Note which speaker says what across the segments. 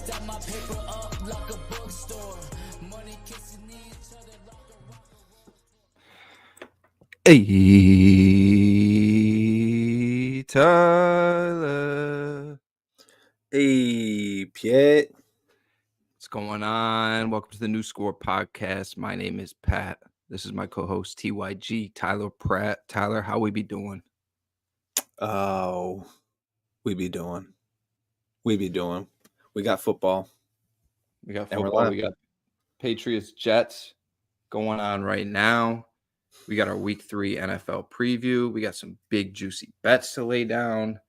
Speaker 1: Stack my paper up like a bookstore. Money kissing each other like a
Speaker 2: Hey, Tyler.
Speaker 3: Hey, Piet.
Speaker 2: What's going on? Welcome to the New Score podcast. My name is Pat. This is my co-host, TYG, Tyler Pratt. Tyler, how we be doing?
Speaker 3: Oh, we be doing. We got football.
Speaker 2: We got
Speaker 3: And we're
Speaker 2: football.
Speaker 3: live.
Speaker 2: We got Patriots, Jets going on right now. We got our Week 3 NFL preview. We got some big, juicy bets to lay down.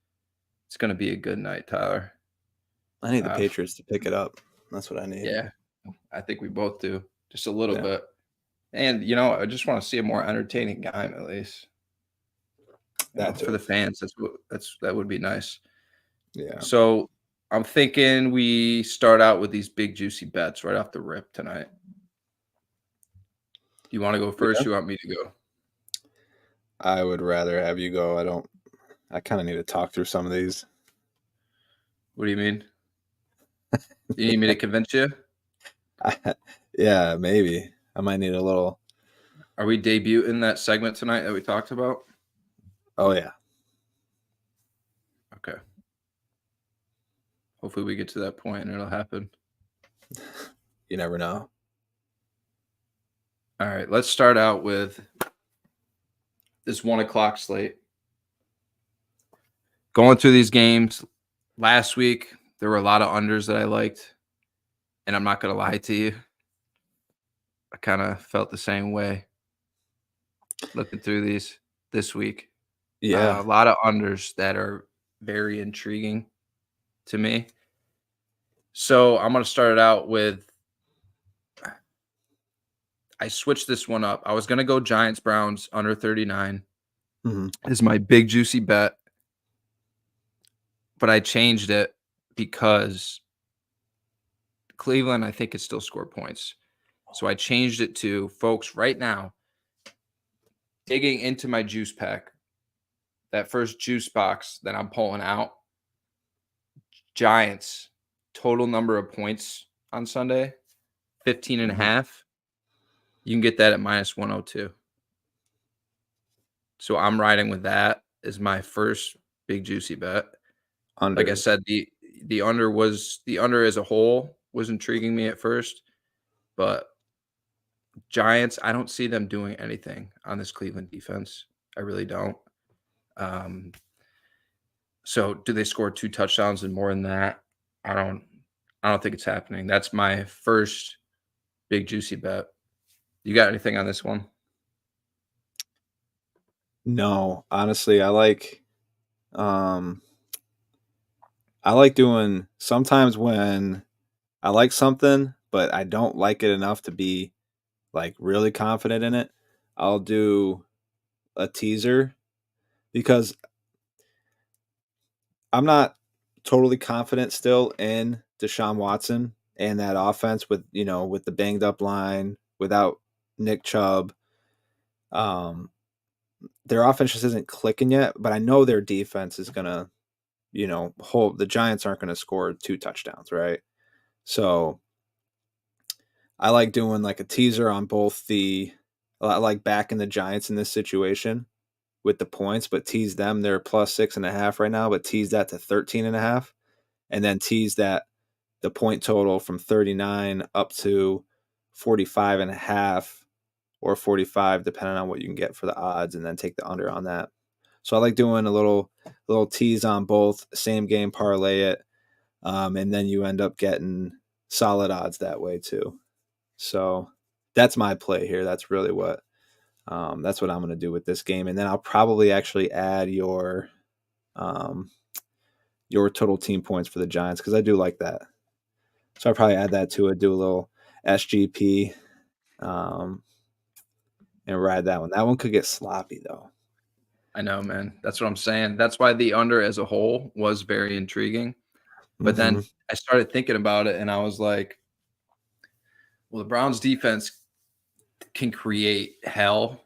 Speaker 2: It's going to be a good night, Tyler.
Speaker 3: I need the Patriots to pick it up. That's what I need.
Speaker 2: Yeah, I think we both do. Just a little bit. And, I just want to see a more entertaining game at least. For the fans, that would be nice.
Speaker 3: Yeah.
Speaker 2: So I'm thinking we start out with these big juicy bets right off the rip tonight. You want to go first?
Speaker 3: Yeah.
Speaker 2: You want me to go?
Speaker 3: I would rather have you go. I kind of need to talk through some of these.
Speaker 2: What do you mean? You need me to convince you?
Speaker 3: Yeah, maybe. I might need a little.
Speaker 2: Are we debuting that segment tonight that we talked about?
Speaker 3: Oh, yeah.
Speaker 2: Okay. Hopefully we get to that point and it'll happen.
Speaker 3: You never know.
Speaker 2: All right, let's start out with this 1 o'clock slate. Going through these games, last week there were a lot of unders that I liked, and I'm not going to lie to you. I kind of felt the same way looking through these this week.
Speaker 3: Yeah.
Speaker 2: A lot of unders that are very intriguing to me. So I'm going to start it out with, I switched this one up. I was going to go Giants-Browns under 39 is my big juicy bet, but I changed it because Cleveland, I think, could still score points. So I changed it to, folks, right now, digging into my juice pack, that first juice box that I'm pulling out, Giants, total number of points on Sunday, 15 and a half. You can get that at minus 102. So I'm riding with that as my first big juicy bet.
Speaker 3: Under.
Speaker 2: Like I said, the under as a whole was intriguing me at first, but Giants, I don't see them doing anything on this Cleveland defense. I really don't. So do they score 2 touchdowns and more than that? I don't think it's happening. That's my first big juicy bet. You got anything on this one?
Speaker 3: No, honestly, I like doing sometimes when I like something, but I don't like it enough to be like really confident in it. I'll do a teaser because I'm not totally confident still in Deshaun Watson and that offense with the banged up line without Nick Chubb. Their offense just isn't clicking yet, but I know their defense is gonna, hold. The Giants aren't gonna score 2 touchdowns, right? So I like doing like a teaser on both I like backing the Giants in this situation with the points, but tease them. They're plus 6.5 right now, but tease that to 13.5, and then tease that the point total from 39 up to 45.5 or 45, depending on what you can get for the odds, and then take the under on that. So I like doing a little tease on both, same game parlay it, and then you end up getting solid odds that way too. So that's my play here. That's really what I'm going to do with this game, and then I'll probably actually add your total team points for the Giants because I do like that. So I'll probably add that to it. Do a little SGP, and ride that one. That one could get sloppy though.
Speaker 2: I know, man. That's what I'm saying. That's why the under as a whole was very intriguing. But then I started thinking about it and I was like, well, the Browns defense can create hell.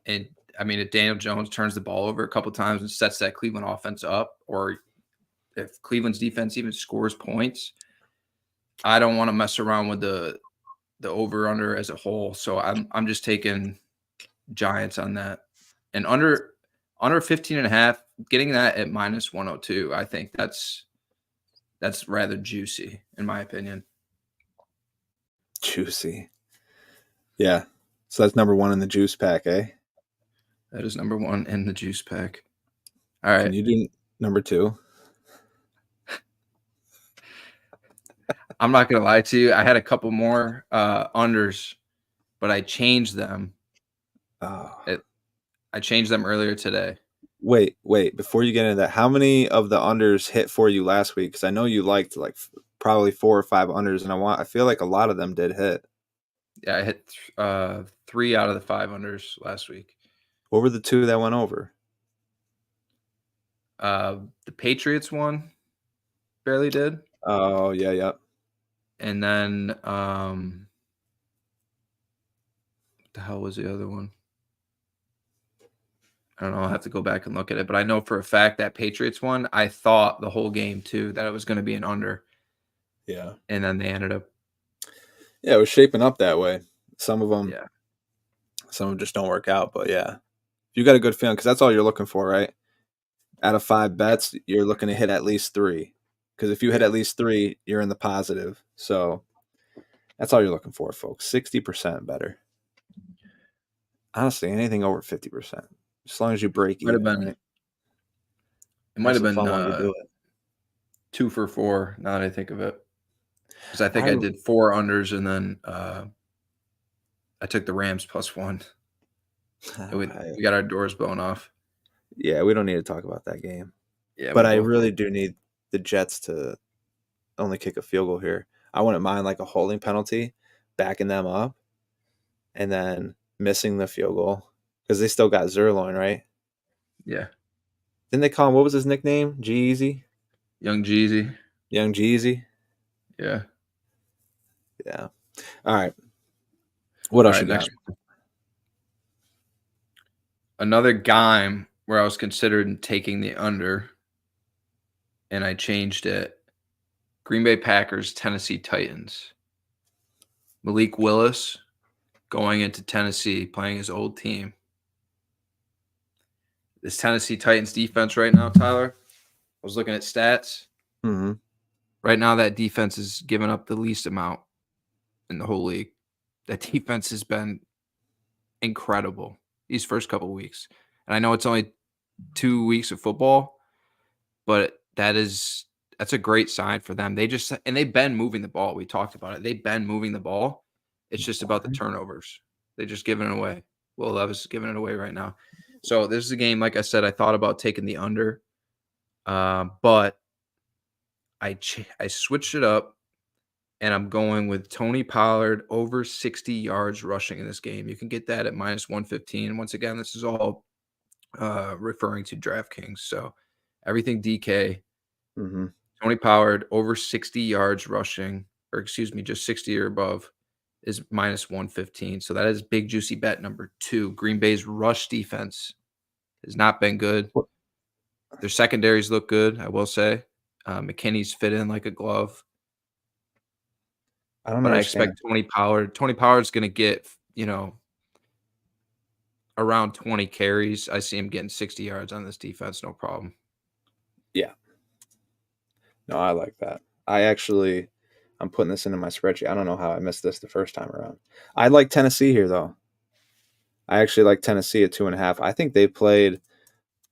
Speaker 2: And I mean, if Daniel Jones turns the ball over a couple times and sets that Cleveland offense up, or if Cleveland's defense even scores points, I don't want to mess around with the over under as a whole, so I'm just taking Giants on that. And under 15.5, getting that at minus 102, I think that's rather juicy in my opinion.
Speaker 3: Joosey. Yeah. So that's number 1 in the juice pack, eh?
Speaker 2: That is number 1 in the juice pack. All right.
Speaker 3: Can you do number 2?
Speaker 2: I'm not gonna lie to you. I had a couple more unders, but I changed them.
Speaker 3: Oh.
Speaker 2: I changed them earlier today.
Speaker 3: Wait. Before you get into that, how many of the unders hit for you last week? Because I know you liked like probably 4 or 5 unders, and I feel like a lot of them did hit.
Speaker 2: Yeah, I hit 3 out of the 5 unders last week.
Speaker 3: What were the 2 that went over?
Speaker 2: The Patriots one barely did.
Speaker 3: Oh, yeah.
Speaker 2: And then what the hell was the other one? I don't know. I'll have to go back and look at it. But I know for a fact that Patriots one, I thought the whole game too that it was going to be an under.
Speaker 3: Yeah.
Speaker 2: And then they ended up.
Speaker 3: Yeah, it was shaping up that way. Some of them
Speaker 2: Yeah.
Speaker 3: just don't work out. But yeah, you got a good feeling because that's all you're looking for, right? Out of 5 bets, you're looking to hit at least 3. Because if you hit at least 3, you're in the positive. So that's all you're looking for, folks. 60% better. Honestly, anything over 50%. As long as you break
Speaker 2: Might have
Speaker 3: even,
Speaker 2: been.
Speaker 3: right?
Speaker 2: It might
Speaker 3: That's
Speaker 2: have
Speaker 3: the
Speaker 2: been
Speaker 3: fun while you do it.
Speaker 2: 2 for 4. Now that I think of it, because I think
Speaker 3: I
Speaker 2: I did 4 unders and then I took the Rams +1. And we got our doors blown off.
Speaker 3: Yeah, we don't need to talk about that game.
Speaker 2: Yeah,
Speaker 3: But
Speaker 2: we
Speaker 3: I
Speaker 2: both
Speaker 3: really
Speaker 2: did.
Speaker 3: do need the Jets to only kick a field goal here. I wouldn't mind like a holding penalty, backing them up, and then missing the field goal because they still got Zerloin, right?
Speaker 2: Yeah,
Speaker 3: Didn't they call him, what was his nickname? Jeezy?
Speaker 2: young Jeezy.
Speaker 3: Young Jeezy?
Speaker 2: Yeah.
Speaker 3: Yeah. All right. What
Speaker 2: All
Speaker 3: else
Speaker 2: right,
Speaker 3: you got?
Speaker 2: next one. Another game where I was considered taking the under, and I changed it. Green Bay Packers, Tennessee Titans. Malik Willis going into Tennessee, playing his old team. This Tennessee Titans defense right now, Tyler, I was looking at stats.
Speaker 3: Mm-hmm.
Speaker 2: Right now, that defense is giving up the least amount in the whole league. That defense has been incredible these first couple of weeks. And I know it's only 2 weeks of football, but that's a great sign for them. They've been moving the ball. We talked about it. They've been moving the ball. It's just about the turnovers. They're just giving it away. Will Levis is giving it away right now. So this is a game, like I said, I thought about taking the under, but I switched it up, and I'm going with Tony Pollard over 60 yards rushing in this game. You can get that at minus 115. Once again, this is all referring to DraftKings. So everything DK.
Speaker 3: Mm-hmm.
Speaker 2: Tony Pollard over 60 yards rushing, or excuse me, just 60 or above is minus 115. So that is big juicy bet number 2. Green Bay's rush defense has not been good. Their secondaries look good, I will say. McKinney's fit in like a glove.
Speaker 3: I don't
Speaker 2: But I
Speaker 3: understand.
Speaker 2: expect Tony Pollard's going to get, around 20 carries. I see him getting 60 yards on this defense, no problem.
Speaker 3: Yeah. No, I like that. I'm putting this into my spreadsheet. I don't know how I missed this the first time around. I like Tennessee here, though. I actually like Tennessee at 2.5. I think they played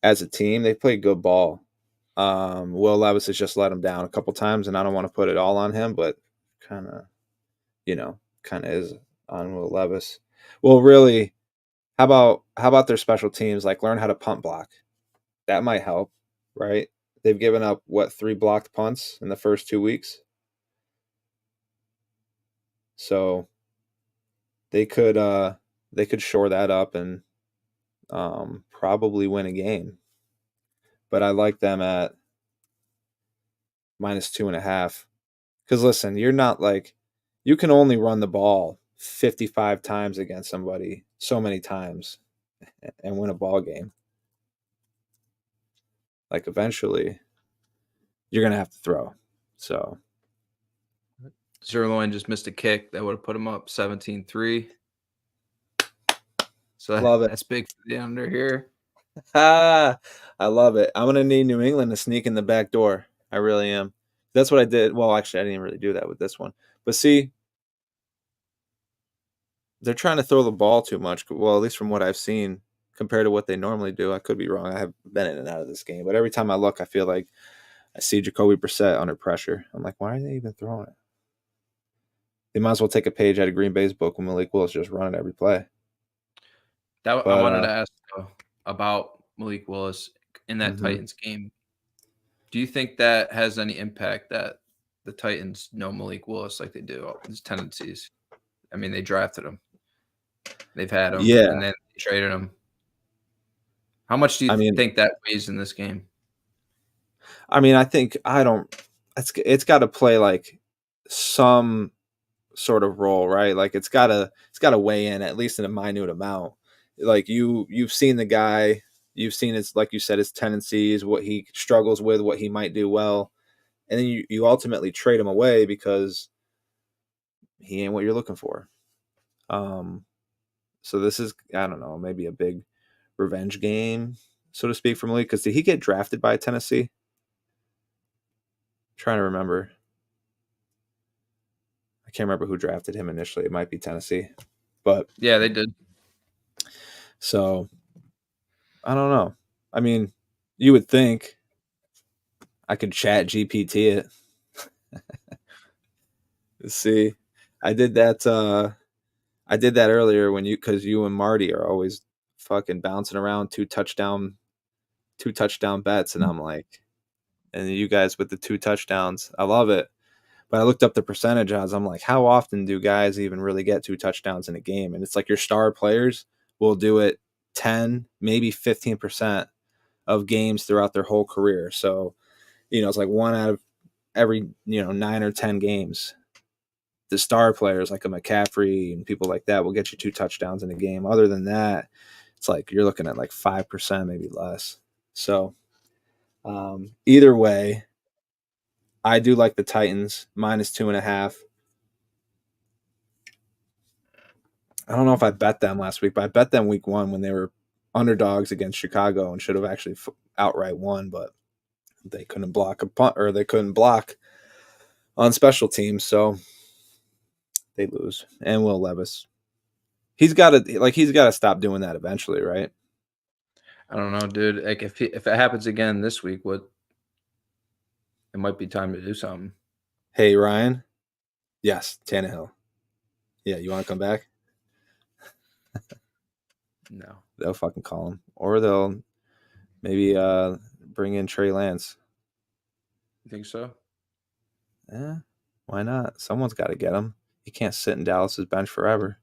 Speaker 3: as a team. They played good ball. Will Levis has just let him down a couple times, and I don't want to put it all on him, but kind of, is on Will Levis. Well, really, how about their special teams? Like learn how to punt block. That might help, right? They've given up 3 blocked punts in the first 2 weeks. So they could shore that up and probably win a game. But I like them at minus 2.5. Because listen, you're not like you can only run the ball 55 times against somebody so many times and win a ball game. Like eventually you're gonna have to throw. So
Speaker 2: Zerloin just missed a kick that would have put him up 17-3. So
Speaker 3: Love it.
Speaker 2: that's big for the under here.
Speaker 3: I love it. I'm gonna need New England to sneak in the back door. I really am. That's what I did. Well, actually, I didn't really do that with this one. But see, they're trying to throw the ball too much. Well, at least from what I've seen, compared to what they normally do. I could be wrong. I have been in and out of this game, but every time I look, I feel like I see Jacoby Brissett under pressure. I'm like, why are they even throwing it? They might as well take a page out of Green Bay's book when Malik Willis just running every play.
Speaker 2: I
Speaker 3: But,
Speaker 2: wanted to ask about Malik Willis in that Titans game. Do you think that has any impact that the Titans know Malik Willis like they do, his tendencies? I mean, they drafted him. They've had him.
Speaker 3: Yeah.
Speaker 2: And then they traded him. How much do you think that weighs in this game?
Speaker 3: I mean, I think it's got to play like some sort of role, right? Like it's got to weigh in at least in a minute amount. Like you've seen the guy, you've seen his, like you said, his tendencies, what he struggles with, what he might do well, and then you ultimately trade him away because he ain't what you're looking for. So this is, I don't know, maybe a big revenge game, so to speak, for Malik. Because did he get drafted by Tennessee? I'm trying to remember. I can't remember who drafted him initially. It might be Tennessee, but
Speaker 2: yeah, they did.
Speaker 3: So I don't know. I mean, you would think I could chat GPT it. Let's see. I did that earlier because you and Marty are always fucking bouncing around two touchdown bets, and I'm like, and you guys with the 2 touchdowns. I love it. But I looked up the percentage odds. I'm like, how often do guys even really get 2 touchdowns in a game? And it's like your star players will do it 10, maybe 15% of games throughout their whole career. So, it's like 1 out of every, 9 or 10 games. The star players like a McCaffrey and people like that will get you 2 touchdowns in a game. Other than that, it's like you're looking at like 5%, maybe less. So either way, I do like the Titans -2.5. I don't know if I bet them last week, but I bet them week 1 when they were underdogs against Chicago and should have actually outright won, but they couldn't block a punt, or they couldn't block on special teams, so they lose. And Will Levis, he's got to stop doing that eventually, right?
Speaker 2: I don't know, dude. Like if it happens again this week, it might be time to do something.
Speaker 3: Hey, Ryan. Yes, Tannehill. Yeah, you want to come back?
Speaker 2: No.
Speaker 3: They'll fucking call him, or they'll maybe bring in Trey Lance.
Speaker 2: You think so?
Speaker 3: Yeah, why not? Someone's got to get him. He can't sit in Dallas's bench forever.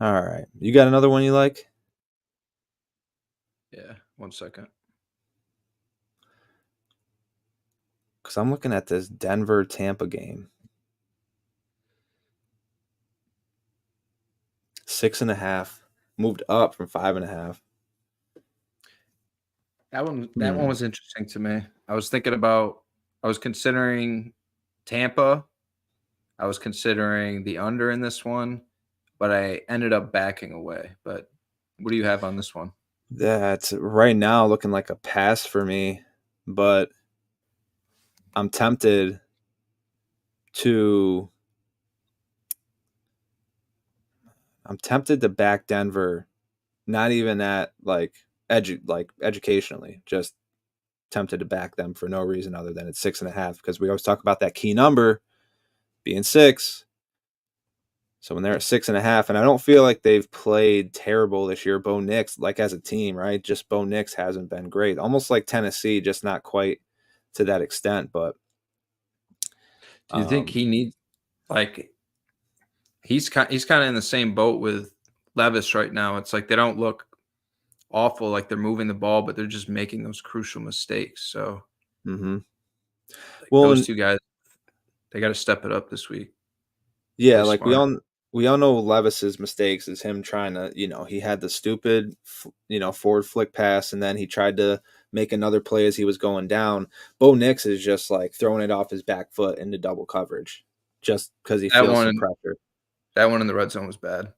Speaker 3: All right. You got another one you like?
Speaker 2: Yeah, 1 second.
Speaker 3: Because I'm looking at this Denver-Tampa game. 6.5. Moved up from 5.5.
Speaker 2: That one was interesting to me. I was considering Tampa. I was considering the under in this one, but I ended up backing away. But what do you have on this one?
Speaker 3: That's right now looking like a pass for me, but I'm tempted to back Denver, not even at educationally, just tempted to back them for no reason other than it's 6.5, because we always talk about that key number being 6. So when they're at 6.5, and I don't feel like they've played terrible this year, Bo Nix, like as a team, right? Just Bo Nix hasn't been great. Almost like Tennessee, just not quite to that extent. But
Speaker 2: do you think he needs, like, he's kind of in the same boat with Levis right now? It's like they don't look awful, like they're moving the ball, but they're just making those crucial mistakes. So,
Speaker 3: well,
Speaker 2: those 2 guys, they got to step it up this week.
Speaker 3: Yeah, like we all know Levis's mistakes is him trying to, he had the stupid, forward flick pass, and then he tried to make another play as he was going down. Bo Nix is just like throwing it off his back foot into double coverage just because he feels some pressure.
Speaker 2: That one in the red zone was bad.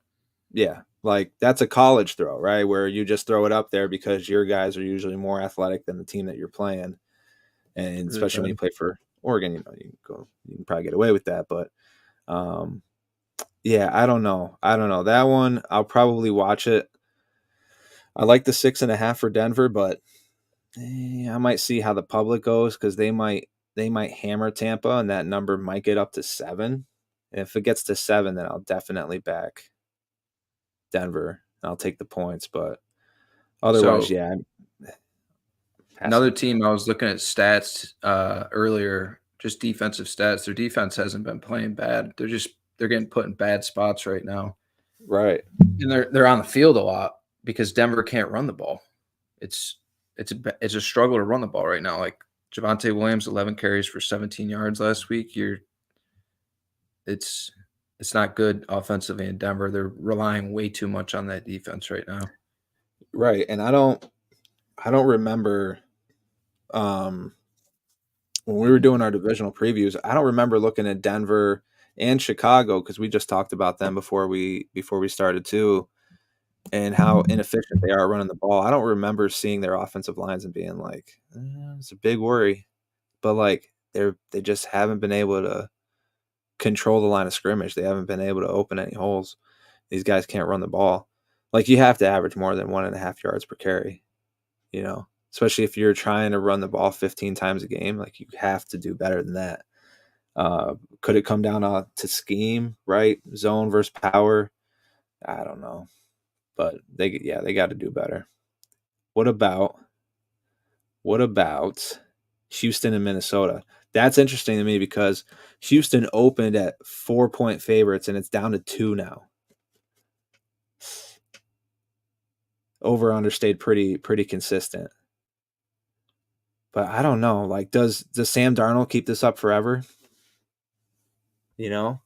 Speaker 3: Yeah, like that's a college throw, right? Where you just throw it up there because your guys are usually more athletic than the team that you're playing. And especially when you play for Oregon, you can probably get away with that. But yeah, I don't know. That one, I'll probably watch it. I like the 6.5 for Denver, but I might see how the public goes because they might hammer Tampa, and that number might get up to 7. And if it gets to 7, then I'll definitely back Denver. I'll take the points, but otherwise, yeah.
Speaker 2: Another team, I was looking at stats earlier, just defensive stats. Their defense hasn't been playing bad. They're getting put in bad spots right now.
Speaker 3: Right.
Speaker 2: And they're on the field a lot because Denver can't run the ball. It's a struggle to run the ball right now. Like Javonte Williams, 11 carries for 17 yards last week. It's not good offensively in Denver. They're relying way too much on that defense right now.
Speaker 3: Right. And I don't remember when we were doing our divisional previews, I don't remember looking at Denver and Chicago because we just talked about them before we started too, and how inefficient they are running the ball. I don't remember seeing their offensive lines and being like, it's a big worry, but like they just haven't been able to control the line of scrimmage. They haven't been able to open any holes. These guys can't run the ball. Like you have to average more than 1.5 yards per carry, especially if you're trying to run the ball 15 times a game. Like you have to do better than that. Could it come down to scheme, right? Zone versus power? I don't know, but they got to do better. What about Houston and Minnesota? That's interesting to me because Houston opened at 4-point favorites and it's down to 2 now. Over under stayed pretty consistent. But I don't know. Like, does Sam Darnold keep this up forever? I'm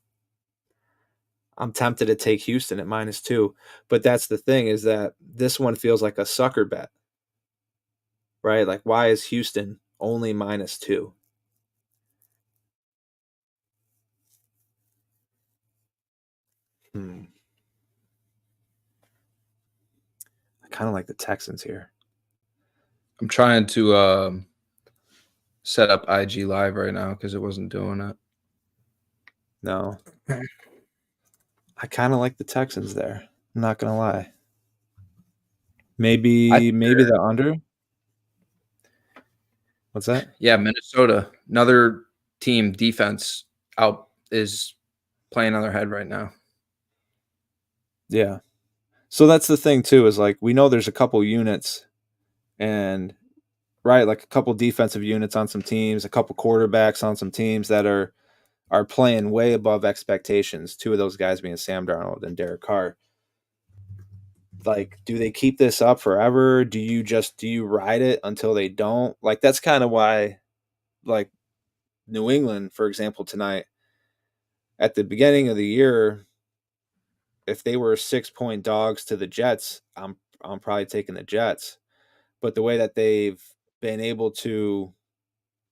Speaker 3: tempted to take Houston at -2, but that's the thing is that this one feels like a sucker bet, right? Like, why is Houston only -2? I kind of like the Texans here.
Speaker 2: I'm trying to set up IG Live right now because it wasn't doing it.
Speaker 3: No. I kind of like the Texans there. I'm not going to lie. Maybe the under. What's that?
Speaker 2: Yeah, Minnesota. Another team defense out is playing on their head right now.
Speaker 3: Yeah. So that's the thing too, is like we know there's a couple units and right, like a couple defensive units on some teams, a couple quarterbacks on some teams that are playing way above expectations. 2 of those guys being Sam Darnold and Derek Carr. Like, do they keep this up forever? Do you ride it until they don't? Like, that's kind of why, like, New England, for example, tonight, at the beginning of the year, if they were 6-point dogs to the Jets, I'm probably taking the Jets. But the way that they've been able to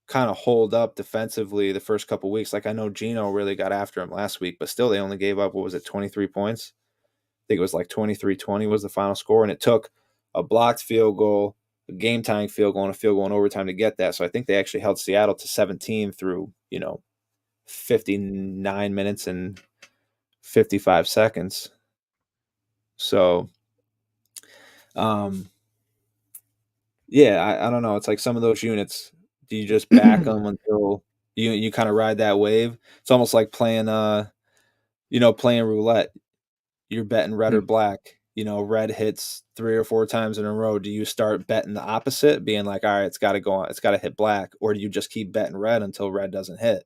Speaker 3: kind of hold up defensively the first couple of weeks, like I know Geno really got after him last week, but still they only gave up, 23 points? I think it was like 23-20 was the final score, and it took a blocked field goal, a game-tying field goal, and a field goal in overtime to get that. So I think they actually held Seattle to 17 through, 59 minutes and 55 seconds. So, yeah, I don't know. It's like some of those units, do you just back them until you kind of ride that wave? It's almost like playing playing roulette. You're betting red or black. Red hits 3 or 4 times in a row. Do you start betting the opposite, being like, all right, it's got to go on, it's got to hit black, or do you just keep betting red until red doesn't hit?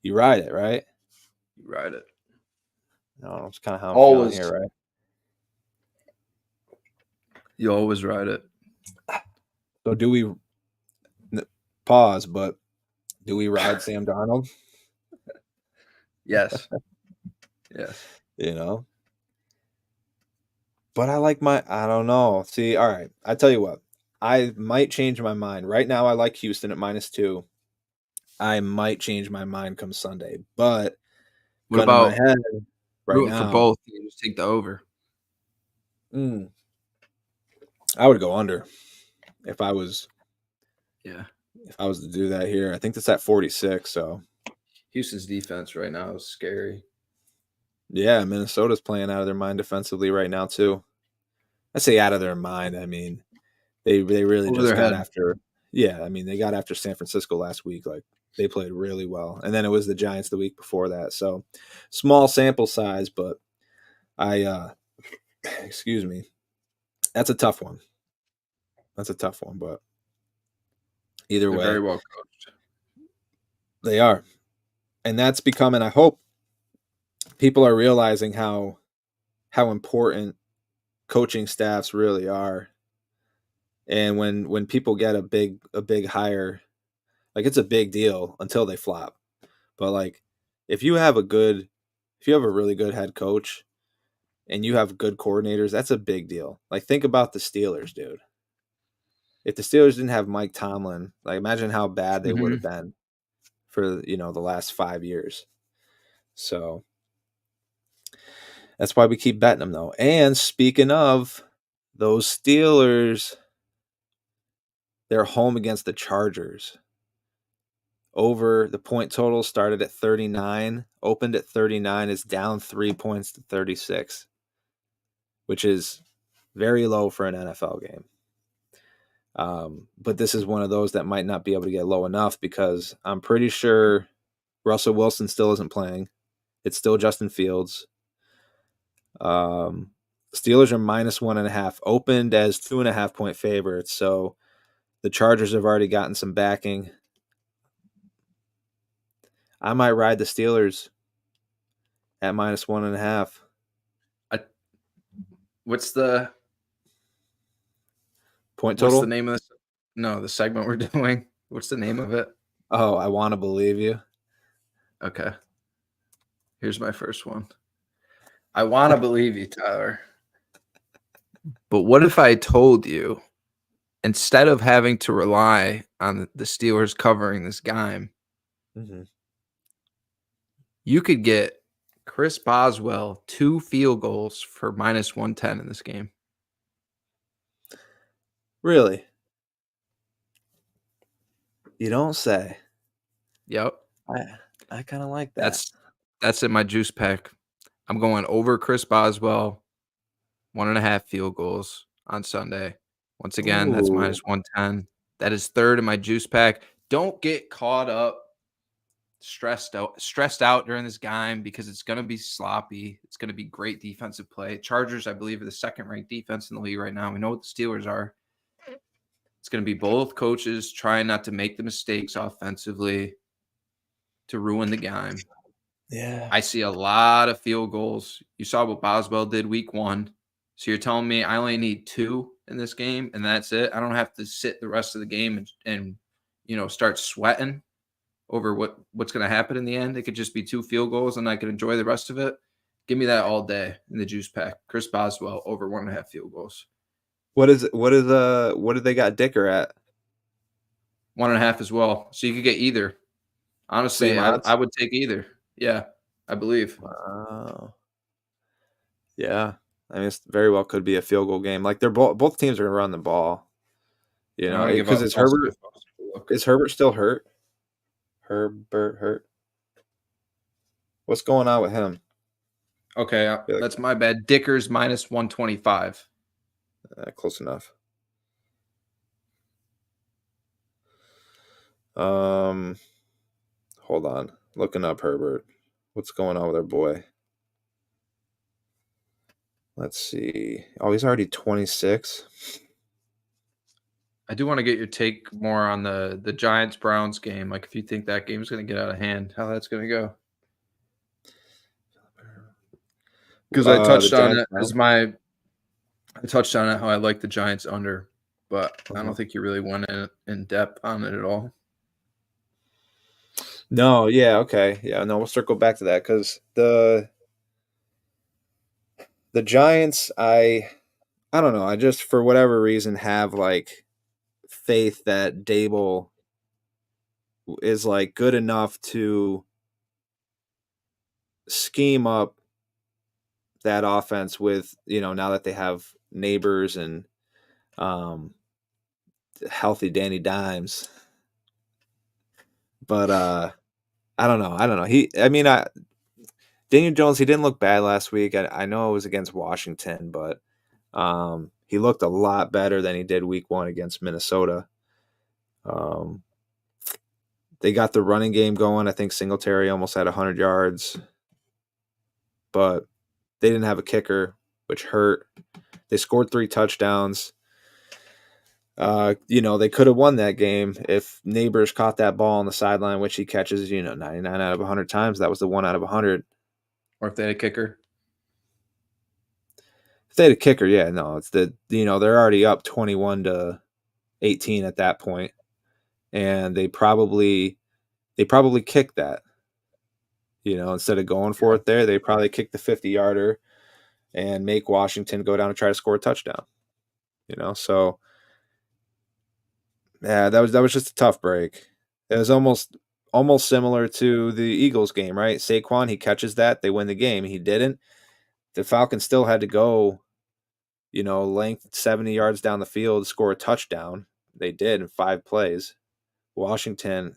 Speaker 3: You ride it, right?
Speaker 2: You ride it.
Speaker 3: No, it's kind of how I'm feeling here, right?
Speaker 2: You always ride it.
Speaker 3: So do we pause? But do we ride Sam Darnold?
Speaker 2: Yes. Yes.
Speaker 3: But I don't know. See, all right. I tell you what, I might change my mind. Right now, I like Houston at -2. I might change my mind come Sunday, but
Speaker 2: What
Speaker 3: gun in my
Speaker 2: about
Speaker 3: head right
Speaker 2: rooting for
Speaker 3: now,
Speaker 2: both? You just take the over.
Speaker 3: I would go under if I was
Speaker 2: Yeah.
Speaker 3: to do that here. I think that's at 46. So
Speaker 2: Houston's defense right now is scary.
Speaker 3: yeah, Minnesota's playing out of their mind defensively right now too. I say out of their mind. I mean, they really
Speaker 2: Over
Speaker 3: just
Speaker 2: their
Speaker 3: got
Speaker 2: head.
Speaker 3: after. Yeah, I mean, they got after San Francisco last week. Like they played really well, and then it was the Giants the week before that. So small sample size, but I excuse me. That's a tough one. But either
Speaker 2: They're
Speaker 3: way,
Speaker 2: very well coached.
Speaker 3: they are. And that's becoming, I hope people are realizing how important coaching staffs really are. And when people get a big hire, like it's a big deal until they flop. But like if you have a really good head coach and you have good coordinators, that's a big deal. Like think about the Steelers, dude. If the Steelers didn't have Mike Tomlin, like imagine how bad they would have been for, the last 5 years. So that's why we keep betting them though. And speaking of those Steelers, they're home against the Chargers. Over the point total started at 39, opened at 39, is down 3 points to 36, which is very low for an NFL game. But this is one of those that might not be able to get low enough because I'm pretty sure Russell Wilson still isn't playing. It's still Justin Fields. Steelers are -1.5, opened as 2.5 point favorites. So the Chargers have already gotten some backing. I might ride the Steelers at -1.5.
Speaker 2: What's the
Speaker 3: Point
Speaker 2: What's
Speaker 3: total?
Speaker 2: the name of this? No, the segment we're doing. What's the name of it?
Speaker 3: Oh, I want to believe you.
Speaker 2: Okay. Here's my first one. I want to believe you, Tyler. But what if I told you, instead of having to rely on the Steelers covering this game, you could get Chris Boswell 2 field goals for -110 in this game?
Speaker 3: Really? You don't say.
Speaker 2: Yep.
Speaker 3: I kind of like that.
Speaker 2: That's in my juice pack. I'm going over Chris Boswell, 1.5 field goals on Sunday. Once again, that's
Speaker 3: Ooh.
Speaker 2: -110. That is third in my juice pack. Don't get caught up, stressed out during this game because it's going to be sloppy. It's going to be great defensive play. Chargers, I believe, are the second-ranked defense in the league right now. We know what the Steelers are. It's going to be both coaches trying not to make the mistakes offensively to ruin the game.
Speaker 3: Yeah.
Speaker 2: I see a lot of field goals. You saw what Boswell did week 1. So you're telling me I only need 2 in this game and that's it? I don't have to sit the rest of the game and start sweating over what's going to happen in the end. It could just be 2 field goals and I could enjoy the rest of it. Give me that all day in the juice pack. Chris Boswell over 1.5 field goals.
Speaker 3: What did they got Dicker at?
Speaker 2: 1.5 as well. So you could get either. Honestly,
Speaker 3: Same odds?
Speaker 2: I would take either. Yeah, I believe.
Speaker 3: Wow. Yeah. I mean, it very well could be a field goal game. Like they're both teams are going to run the ball.
Speaker 2: I don't give
Speaker 3: Because
Speaker 2: up
Speaker 3: is Herbert still hurt? Herbert hurt. What's going on with him?
Speaker 2: Okay, that's my bad. Dickers -125.
Speaker 3: Close enough. Hold on. Looking up Herbert. What's going on with our boy? Let's see. Oh, he's already 26.
Speaker 2: I do want to get your take more on the Giants-Browns game. Like, if you think that game's going to get out of hand, how that's going to go. Because I touched on it how I like the Giants under, but I don't think you really went in depth on it at all.
Speaker 3: No, yeah, okay. Yeah, no, we'll circle back to that because the Giants, I don't know. I just, for whatever reason, have like faith that Dable is like good enough to scheme up that offense with, now that they have Neighbors and healthy Danny Dimes. But I don't know. Daniel Jones, he didn't look bad last week. I know it was against Washington, but he looked a lot better than he did week 1 against Minnesota. They got the running game going. I think Singletary almost had 100 yards, but they didn't have a kicker, which hurt. They scored 3 touchdowns. They could have won that game if Neighbors caught that ball on the sideline, which he catches, 99 out of 100 times. That was the 1 out of 100.
Speaker 2: Or if they had a kicker.
Speaker 3: If they had a kicker, yeah, no, it's they're already up 21-18 at that point, and they probably kicked that. Instead of going for it there, they probably kick the 50-yarder and make Washington go down and try to score a touchdown. So yeah, that was just a tough break. It was almost similar to the Eagles game, right? Saquon, he catches that, they win the game. He didn't. The Falcons still had to go, length 70 yards down the field, score a touchdown. They did in 5 plays. Washington,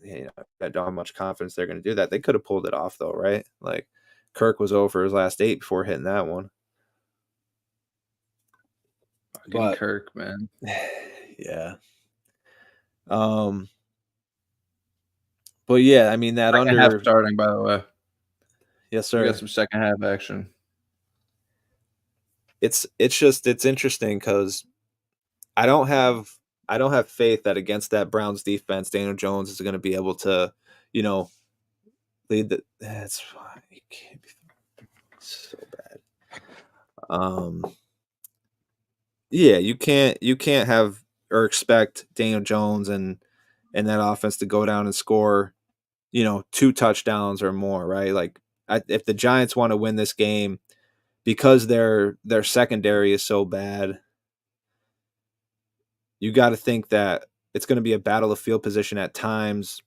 Speaker 3: I don't have much confidence they're going to do that. They could have pulled it off, though, right? Like, Kirk was over his last 8 before hitting that one.
Speaker 2: Fucking Kirk, man.
Speaker 3: Yeah. But yeah, I mean that
Speaker 2: second
Speaker 3: under
Speaker 2: half starting, by the way.
Speaker 3: Yes, sir.
Speaker 2: We got some second half action.
Speaker 3: It's interesting because I don't have faith that against that Browns defense, Daniel Jones is going to be able to, lead the. That's fine. It can't be so bad. Yeah, you can't have or expect Daniel Jones and that offense to go down and score, 2 touchdowns or more, right? Like, if the Giants want to win this game, because their secondary is so bad, you got to think that it's going to be a battle of field position at times.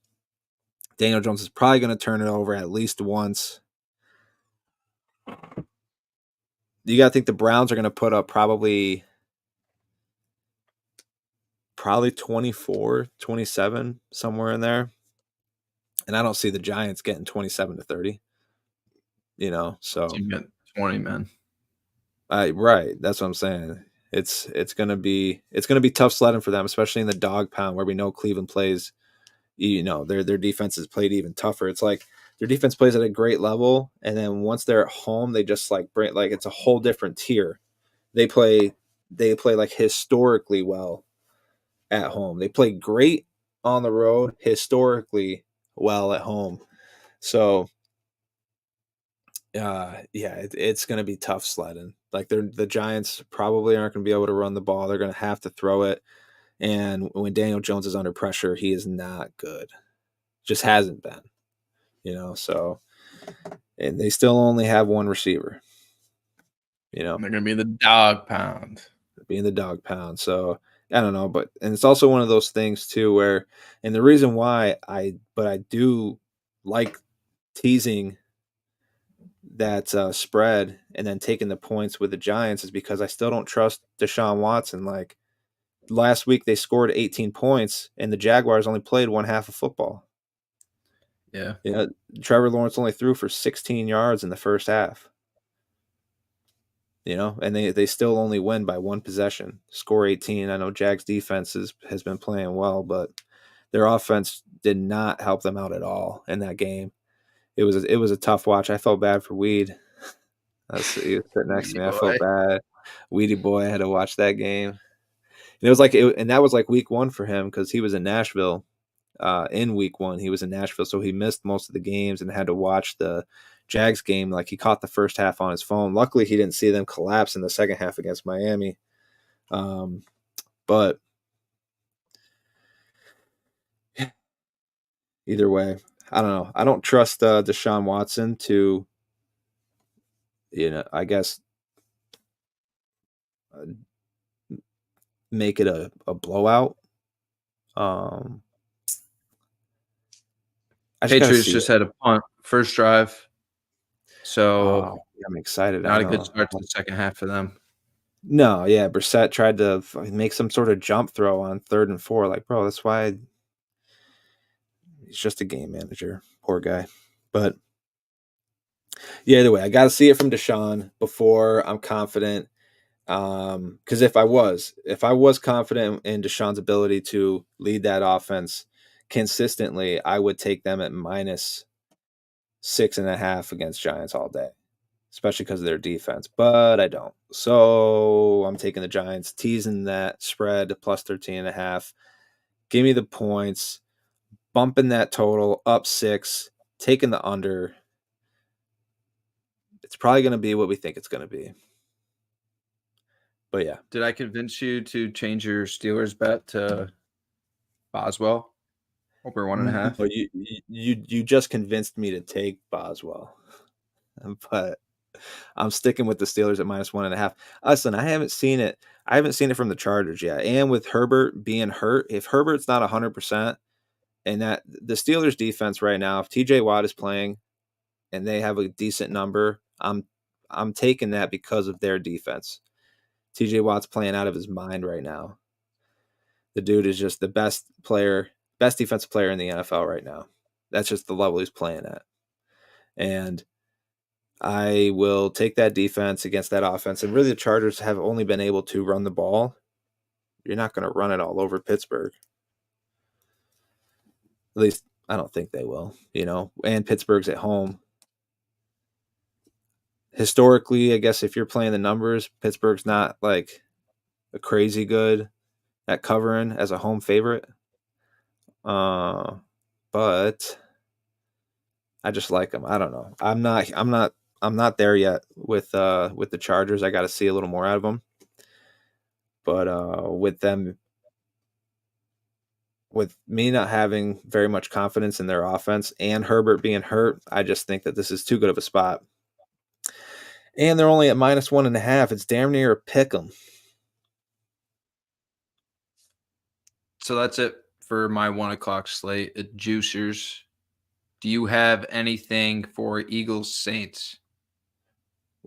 Speaker 3: Daniel Jones is probably going to turn it over at least once. You got to think the Browns are going to put up probably 24, 27, somewhere in there. And I don't see the Giants getting 27-30. So
Speaker 2: You get 20, man.
Speaker 3: Right. That's what I'm saying. It's gonna be tough sledding for them, especially in the dog pound where we know Cleveland plays. Their defense is played even tougher. It's like their defense plays at a great level, and then once they're at home, they just it's a whole different tier. They play like historically well at home. They play great on the road, historically well at home. So it's going to be tough sledding. Like the Giants probably aren't going to be able to run the ball. They're going to have to throw it. And when Daniel Jones is under pressure, he is not good. Just hasn't been, so, and they still only have one receiver,
Speaker 2: They're going to be in the dog pound.
Speaker 3: Being the dog pound. So I don't know, and it's also one of those things too, where, and the reason why I do like teasing that spread and then taking the points with the Giants is because I still don't trust Deshaun Watson. Like, last week they scored 18 points and the Jaguars only played one half of football.
Speaker 2: Yeah.
Speaker 3: Trevor Lawrence only threw for 16 yards in the first half. And they still only win by 1 possession. Score 18. I know Jags defense has been playing well, but their offense did not help them out at all in that game. It was a tough watch. I felt bad for Weed. He was sitting next to me. I felt bad. Weedy boy had to watch that game. And that was like week 1 for him because he was in Nashville. In week 1, he was in Nashville, so he missed most of the games and had to watch the Jags game. Like, he caught the first half on his phone. Luckily, he didn't see them collapse in the second half against Miami. But either way, I don't know. I don't trust Deshaun Watson to, I guess, make it a blowout. I just gotta
Speaker 2: Patriots
Speaker 3: see
Speaker 2: just
Speaker 3: it.
Speaker 2: had a punt first drive, so
Speaker 3: I'm excited. I
Speaker 2: not a good
Speaker 3: know.
Speaker 2: start to the second half for them.
Speaker 3: No, yeah, Brissett tried to make some sort of jump throw on 3rd and 4. Like, bro, that's why he's just a game manager. Poor guy. But yeah, either way, I got to see it from Deshaun before I'm confident. Because if I was confident in Deshaun's ability to lead that offense consistently, I would take them at -6.5 against Giants all day, especially because of their defense. But I don't. So I'm taking the Giants, teasing that spread to +13.5. Give me the points, bumping that total up 6, taking the under. It's probably going to be what we think it's going to be. But yeah.
Speaker 2: Did I convince you to change your Steelers bet to Boswell over 1.5?
Speaker 3: No, you just convinced me to take Boswell, but I'm sticking with the Steelers at -1.5. Listen, I haven't seen it. I haven't seen it from the Chargers yet. And with Herbert being hurt, if Herbert's not 100%, and that the Steelers defense right now, if TJ Watt is playing and they have a decent number, I'm taking that because of their defense. TJ Watt's playing out of his mind right now. The dude is just the best defensive player in the NFL right now. That's just the level he's playing at. And I will take that defense against that offense. And really, the Chargers have only been able to run the ball. You're not going to run it all over Pittsburgh. At least, I don't think they will, and Pittsburgh's at home. Historically, I guess if you're playing the numbers, Pittsburgh's not like a crazy good at covering as a home favorite. But I just like them. I don't know. I'm not there yet with the Chargers. I got to see a little more out of them. But with me not having very much confidence in their offense and Herbert being hurt, I just think that this is too good of a spot. And they're only at -1.5. It's damn near a pick 'em.
Speaker 2: So that's it for my 1 o'clock slate at Juicers. Do you have anything for Eagles Saints?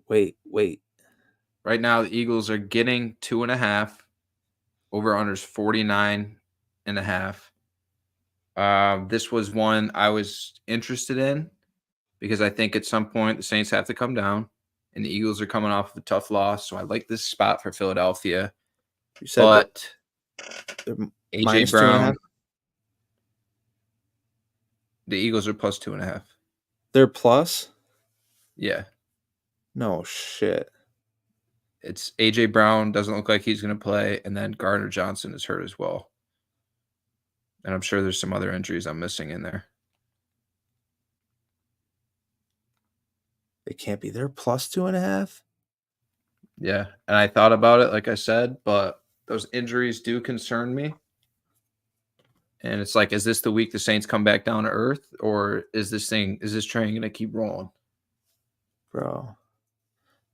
Speaker 3: Wait.
Speaker 2: Right now, the Eagles are getting 2.5. Over unders 49.5. This was one I was interested in because I think at some point the Saints have to come down, and the Eagles are coming off of a tough loss. So I like this spot for Philadelphia.
Speaker 3: You said
Speaker 2: But
Speaker 3: they're
Speaker 2: AJ
Speaker 3: -2.5?
Speaker 2: Brown, the Eagles are +2.5.
Speaker 3: They're plus?
Speaker 2: Yeah.
Speaker 3: No shit.
Speaker 2: It's AJ Brown doesn't look like he's going to play, and then Gardner Johnson is hurt as well. And I'm sure there's some other injuries I'm missing in there.
Speaker 3: They can't be. They're +2.5?
Speaker 2: Yeah, and I thought about it, like I said, but those injuries do concern me. And it's like, is this the week the Saints come back down to earth, or is this train going to keep rolling?
Speaker 3: Bro,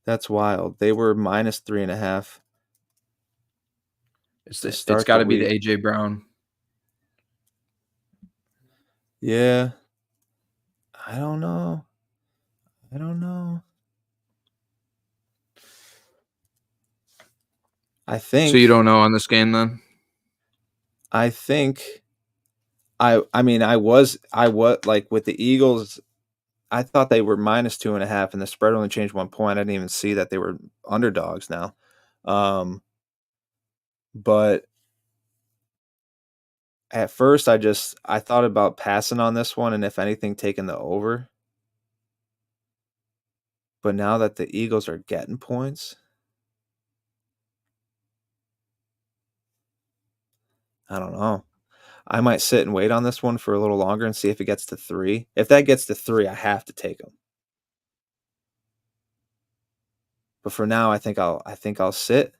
Speaker 3: that's wild. They were -3.5.
Speaker 2: It's got to be the AJ Brown.
Speaker 3: Yeah. I don't know. I think.
Speaker 2: So you don't know on this game then?
Speaker 3: I think. I mean, I was like with the Eagles. I thought they were -2.5, and the spread only changed 1 point. I didn't even see that they were underdogs now. But at first, I thought about passing on this one, and if anything, taking the over. But now that the Eagles are getting points, I don't know. I might sit and wait on this one for a little longer and see if it gets to 3. If that gets to 3, I have to take them. But for now, I think I'll sit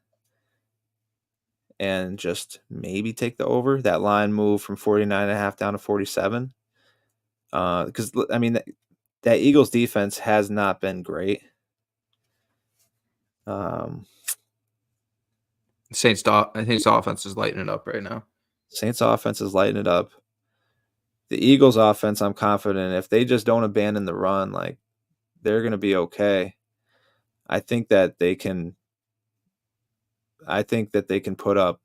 Speaker 3: and just maybe take the over. That line moved from 49.5 down to 47. Because I mean that Eagles defense has not been great.
Speaker 2: Saints offense is lighting it up right now.
Speaker 3: Saints offense is lighting it up. The Eagles offense, I'm confident if they just don't abandon the run, like they're going to be okay. I think that they can put up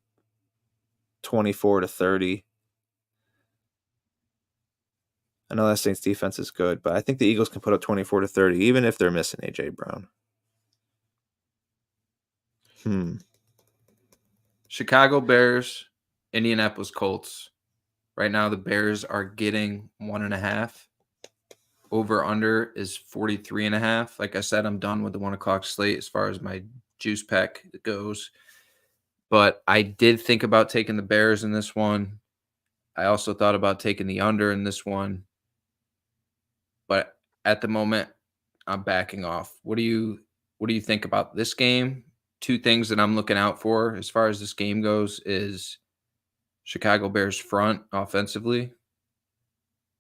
Speaker 3: 24-30. I know that Saints defense is good, but I think the Eagles can put up 24-30 even if they're missing AJ Brown.
Speaker 2: Chicago Bears, Indianapolis Colts. Right now, the Bears are getting 1.5. Over under is 43.5. Like I said, I'm done with the 1 o'clock slate as far as my juice pack goes. But I did think about taking the Bears in this one. I also thought about taking the under in this one. But at the moment, I'm backing off. What do you think about this game? Two things that I'm looking out for as far as this game goes is Chicago Bears front offensively.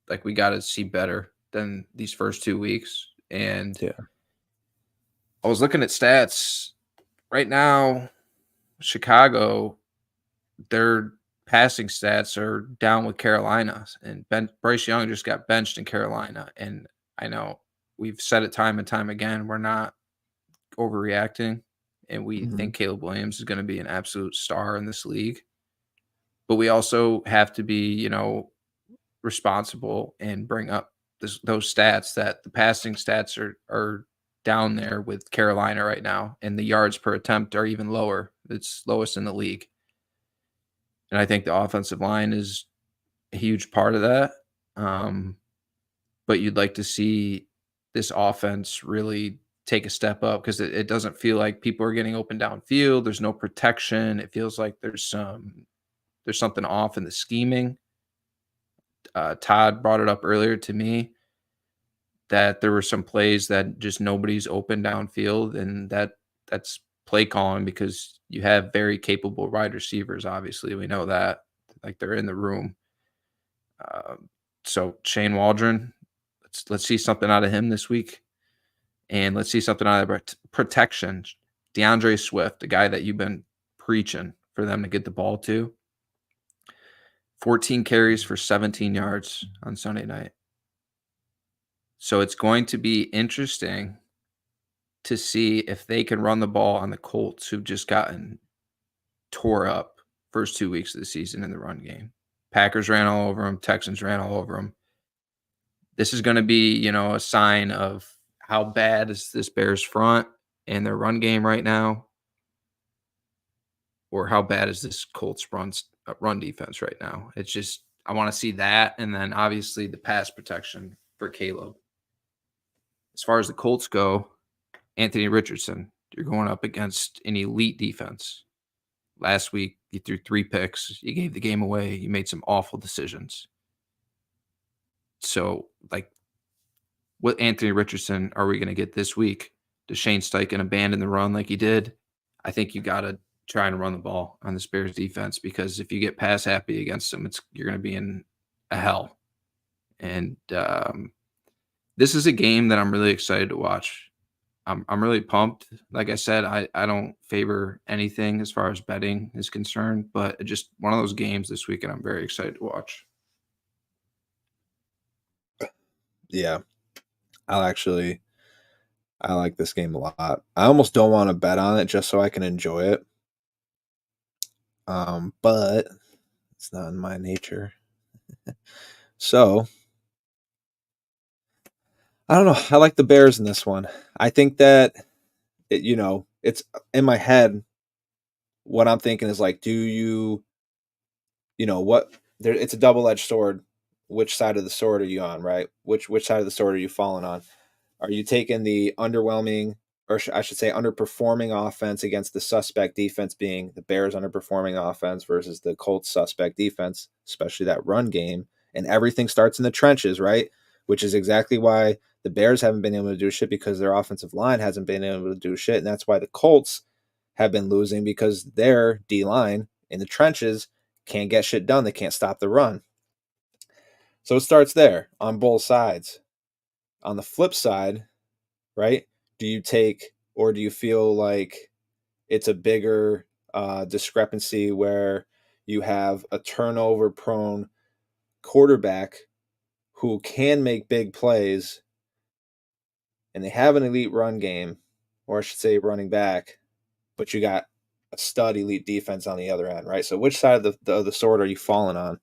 Speaker 2: Like we got to see better than these first 2 weeks. And
Speaker 3: Yeah.
Speaker 2: I was looking at stats right now. Chicago, their passing stats are down with Carolina, and Bryce Young just got benched in Carolina. And I know we've said it time and time again, we're not overreacting, and we think Caleb Williams is going to be an absolute star in this league. But we also have to be, responsible and bring up those stats that the passing stats are down there with Carolina right now, and the yards per attempt are even lower. It's lowest in the league. And I think the offensive line is a huge part of that. But you'd like to see this offense really take a step up because it doesn't feel like people are getting open downfield. There's no protection. It feels like there's something off in the scheming. Todd brought it up earlier to me that there were some plays that just nobody's open downfield, and that's play calling because you have very capable wide receivers. Obviously, we know that, like they're in the room. So Shane Waldron, let's see something out of him this week, and let's see something out of protection. DeAndre Swift, the guy that you've been preaching for them to get the ball to. 14 carries for 17 yards on Sunday night. So it's going to be interesting to see if they can run the ball on the Colts, who've just gotten tore up first 2 weeks of the season in the run game. Packers ran all over them. Texans ran all over them. This is going to be, a sign of how bad is this Bears front and their run game right now, or how bad is this Colts run defense right now. It's just, I want to see that, and then obviously the pass protection for Caleb. As far as the Colts go, Anthony Richardson, you're going up against an elite defense. Last week, you threw 3 picks. You gave the game away. You made some awful decisions. So, what Anthony Richardson are we going to get this week? Does Shane Steichen abandon the run like he did? I think you got to try and run the ball on the Bears defense, because if you get pass happy against them, you're going to be in a hell. And this is a game that I'm really excited to watch. I'm really pumped. Like I said, I don't favor anything as far as betting is concerned, but just one of those games this weekend I'm very excited to watch.
Speaker 3: Yeah. I like this game a lot. I almost don't want to bet on it just so I can enjoy it. But it's not in my nature. So I don't know. I like the Bears in this one. I think that it's in my head. What I'm thinking is like, it's a double-edged sword. Which side of the sword are you on, right? Which side of the sword are you falling on? Are you taking the underwhelming, or I should say underperforming offense against the suspect defense, being the Bears' underperforming offense versus the Colts' suspect defense, especially that run game, and everything starts in the trenches, right? Which is exactly why the Bears haven't been able to do shit, because their offensive line hasn't been able to do shit, and that's why the Colts have been losing, because their D-line in the trenches can't get shit done. They can't stop the run. So it starts there on both sides. On the flip side, right, do you feel like it's a bigger discrepancy where, you have a turnover-prone quarterback who can make big plays, and they have an elite run game, or I should say running back, but you got a stud elite defense on the other end, right? So which side of the sword are you falling on?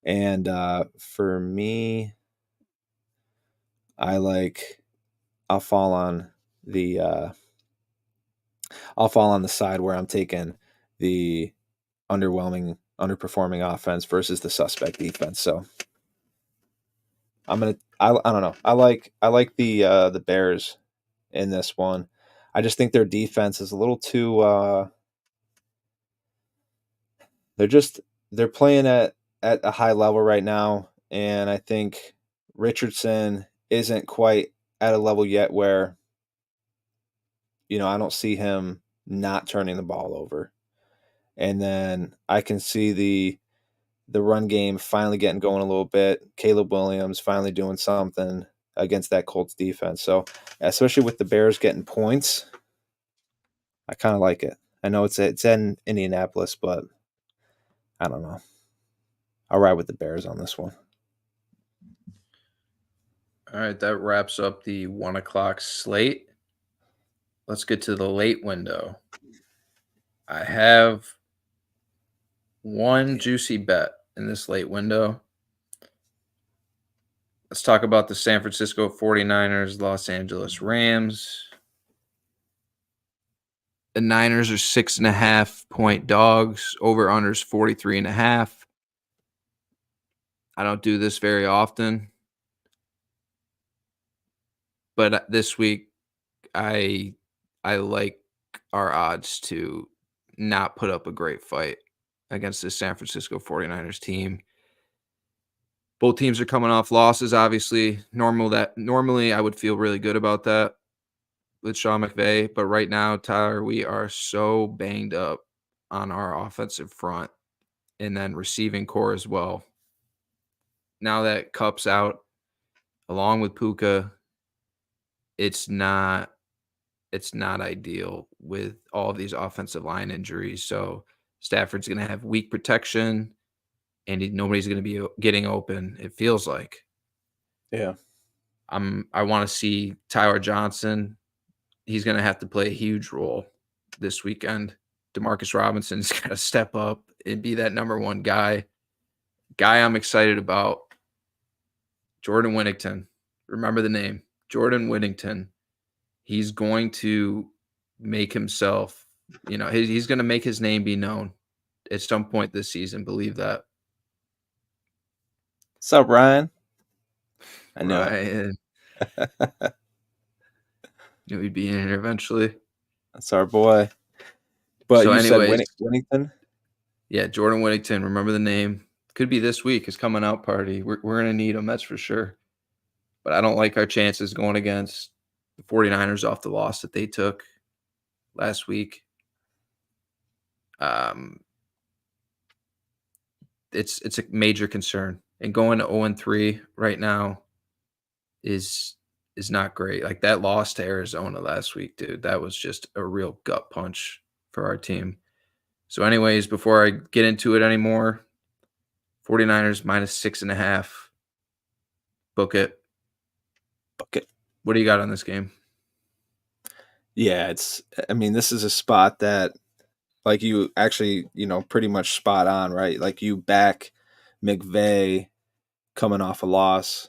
Speaker 3: And for me, I'll fall on the side where I'm taking the underperforming offense versus the suspect defense. So I don't know. I like the Bears in this one. I just think their defense is a little too they're playing at a high level right now, and I think Richardson isn't quite at a level yet where I don't see him not turning the ball over. And then I can see the run game finally getting going a little bit. Caleb Williams finally doing something against that Colts defense. So, especially with the Bears getting points, I kind of like it. I know it's in Indianapolis, but I don't know. I'll ride with the Bears on this one.
Speaker 2: All right, that wraps up the 1 o'clock slate. Let's get to the late window. I have one juicy bet in this late window. Let's talk about the San Francisco 49ers, Los Angeles Rams. The Niners are 6.5-point dogs. Over-unders 43.5. I don't do this very often. But this week, I like our odds to not put up a great fight against the San Francisco 49ers team. Both teams are coming off losses, obviously. Normally I would feel really good about that with Sean McVay, but right now, Tyler, we are so banged up on our offensive front and then receiving core as well. Now that Cup's out, along with Puka, it's not ideal with all of these offensive line injuries. So Stafford's going to have weak protection, and nobody's going to be getting open, it feels like.
Speaker 3: Yeah.
Speaker 2: I want to see Tyler Johnson. He's going to have to play a huge role this weekend. Demarcus Robinson's got to step up and be that number one guy. I'm excited about, Jordan Whittington. Remember the name, Jordan Whittington. He's going to make himself, he's going to make his name be known at some point this season. Believe that.
Speaker 3: What's up, Ryan? I know.
Speaker 2: Ryan. Knew he'd be in here eventually.
Speaker 3: That's our boy. But
Speaker 2: so
Speaker 3: you
Speaker 2: anyways,
Speaker 3: said Whittington?
Speaker 2: Yeah, Jordan Whittington. Remember the name. Could be this week, his coming out party. We're going to need him, that's for sure. But I don't like our chances going against the 49ers off the loss that they took last week. It's a major concern. And going to 0-3 right now is not great. Like that loss to Arizona last week, dude, that was just a real gut punch for our team. So anyways, before I get into it anymore, 49ers -6.5. Book it. What do you got on this game?
Speaker 3: Yeah, this is a spot that, like, you actually, pretty much spot on, right? Like, you back McVay coming off a loss.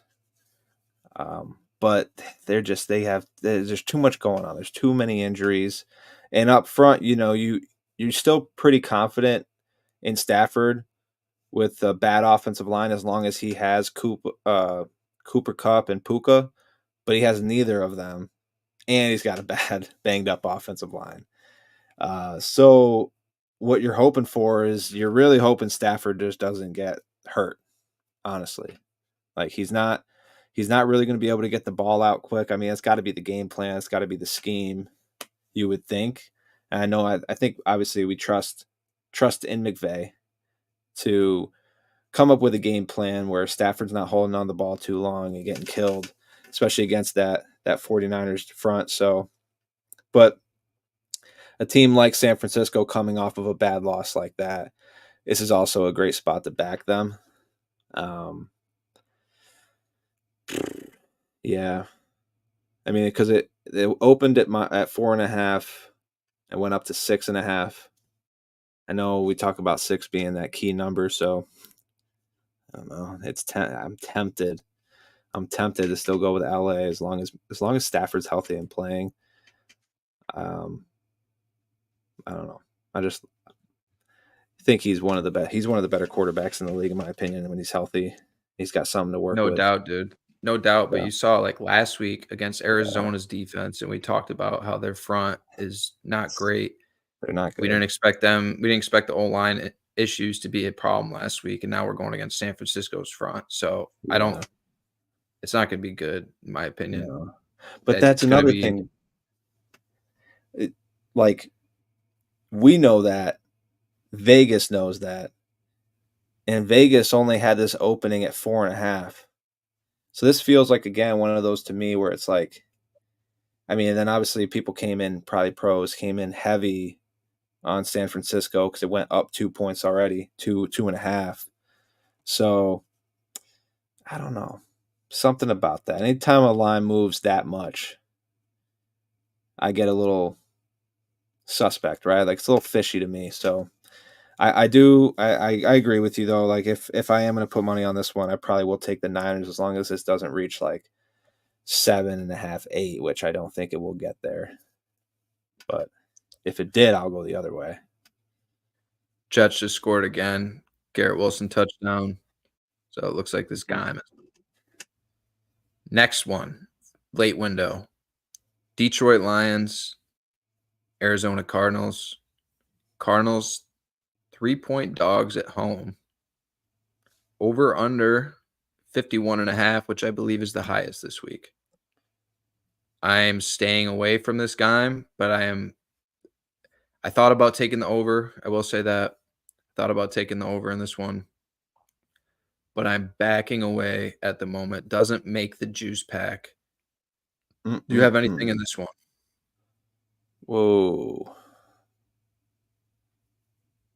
Speaker 3: But there's too much going on. There's too many injuries. And up front, you're still pretty confident in Stafford with a bad offensive line as long as he has Cooper Kupp and Puka, but he has neither of them, and he's got a bad, banged up offensive line. So what you're hoping for is you're really hoping Stafford just doesn't get hurt, honestly. Like he's not really going to be able to get the ball out quick. I mean, it's got to be the game plan. It's got to be the scheme, you would think. And I know, I think obviously we trust in McVay to come up with a game plan where Stafford's not holding on the ball too long and getting killed, especially against that 49ers front. So, but a team like San Francisco coming off of a bad loss like that, this is also a great spot to back them. Yeah, I mean, because it opened at 4.5 and went up to 6.5. I know we talk about 6 being that key number, so I don't know. I'm tempted. I'm tempted to still go with LA as long as Stafford's healthy and playing. I don't know. I just think he's one of the best. He's one of the better quarterbacks in the league, in my opinion. When he's healthy, he's got something to work
Speaker 2: No
Speaker 3: with.
Speaker 2: doubt, dude. No doubt. But
Speaker 3: Yeah.
Speaker 2: you saw like last week against Arizona's defense, and we talked about how their front is not great.
Speaker 3: They're not good.
Speaker 2: We didn't expect them. We didn't expect the O-line issues to be a problem last week, and now we're going against San Francisco's front. So I don't. It's not going to be good, in my opinion.
Speaker 3: No. But that's another thing. Like, we know that. Vegas knows that. And Vegas only had this opening at 4.5. So this feels like, again, one of those to me where it's like, I mean, and then obviously people came in, probably pros, came in heavy on San Francisco because it went up 2 points already, 2.5. So I don't know. Something about that. Anytime a line moves that much, I get a little suspect, right? Like it's a little fishy to me. So I agree with you though. Like if I am going to put money on this one, I probably will take the Niners as long as this doesn't reach like 7.5, 8, which I don't think it will get there. But if it did, I'll go the other way.
Speaker 2: Jets just scored again. Garrett Wilson touchdown. So it looks like this guy. Next one, late window. Detroit Lions, Arizona Cardinals. Cardinals 3-point dogs at home. Over under 51.5, which I believe is the highest this week. I am staying away from this game, but I thought about taking the over. I will say that. Thought about taking the over in this one. But I'm backing away at the moment. Doesn't make the juice pack. Do you have anything in this one?
Speaker 3: Whoa.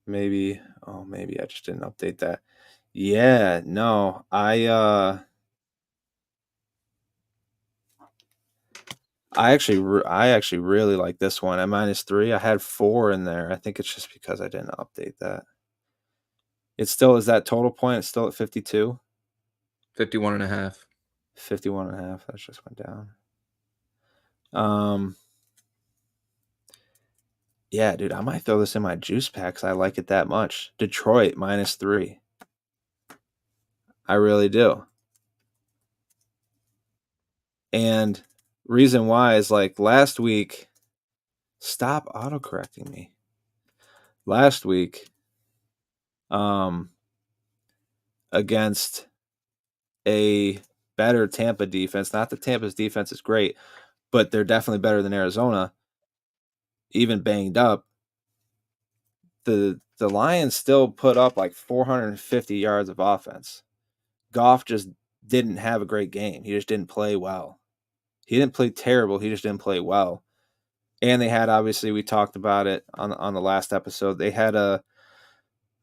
Speaker 3: Maybe I just didn't update that. Yeah, no. I actually really like this one at -3. I had 4 in there. I think it's just because I didn't update that. It still is that total point. It's still at 52.
Speaker 2: 51.5.
Speaker 3: 51.5. That just went down. Yeah, dude, I might throw this in my juice packs. I like it that much. Detroit -3. I really do. And reason why is like last week. Stop autocorrecting me. Last week, against a better Tampa defense. Not that Tampa's defense is great, but they're definitely better than Arizona. Even banged up, the Lions still put up like 450 yards of offense. Goff just didn't have a great game. He just didn't play well. He didn't play terrible. He just didn't play well. And they had, obviously, we talked about it on the last episode. They had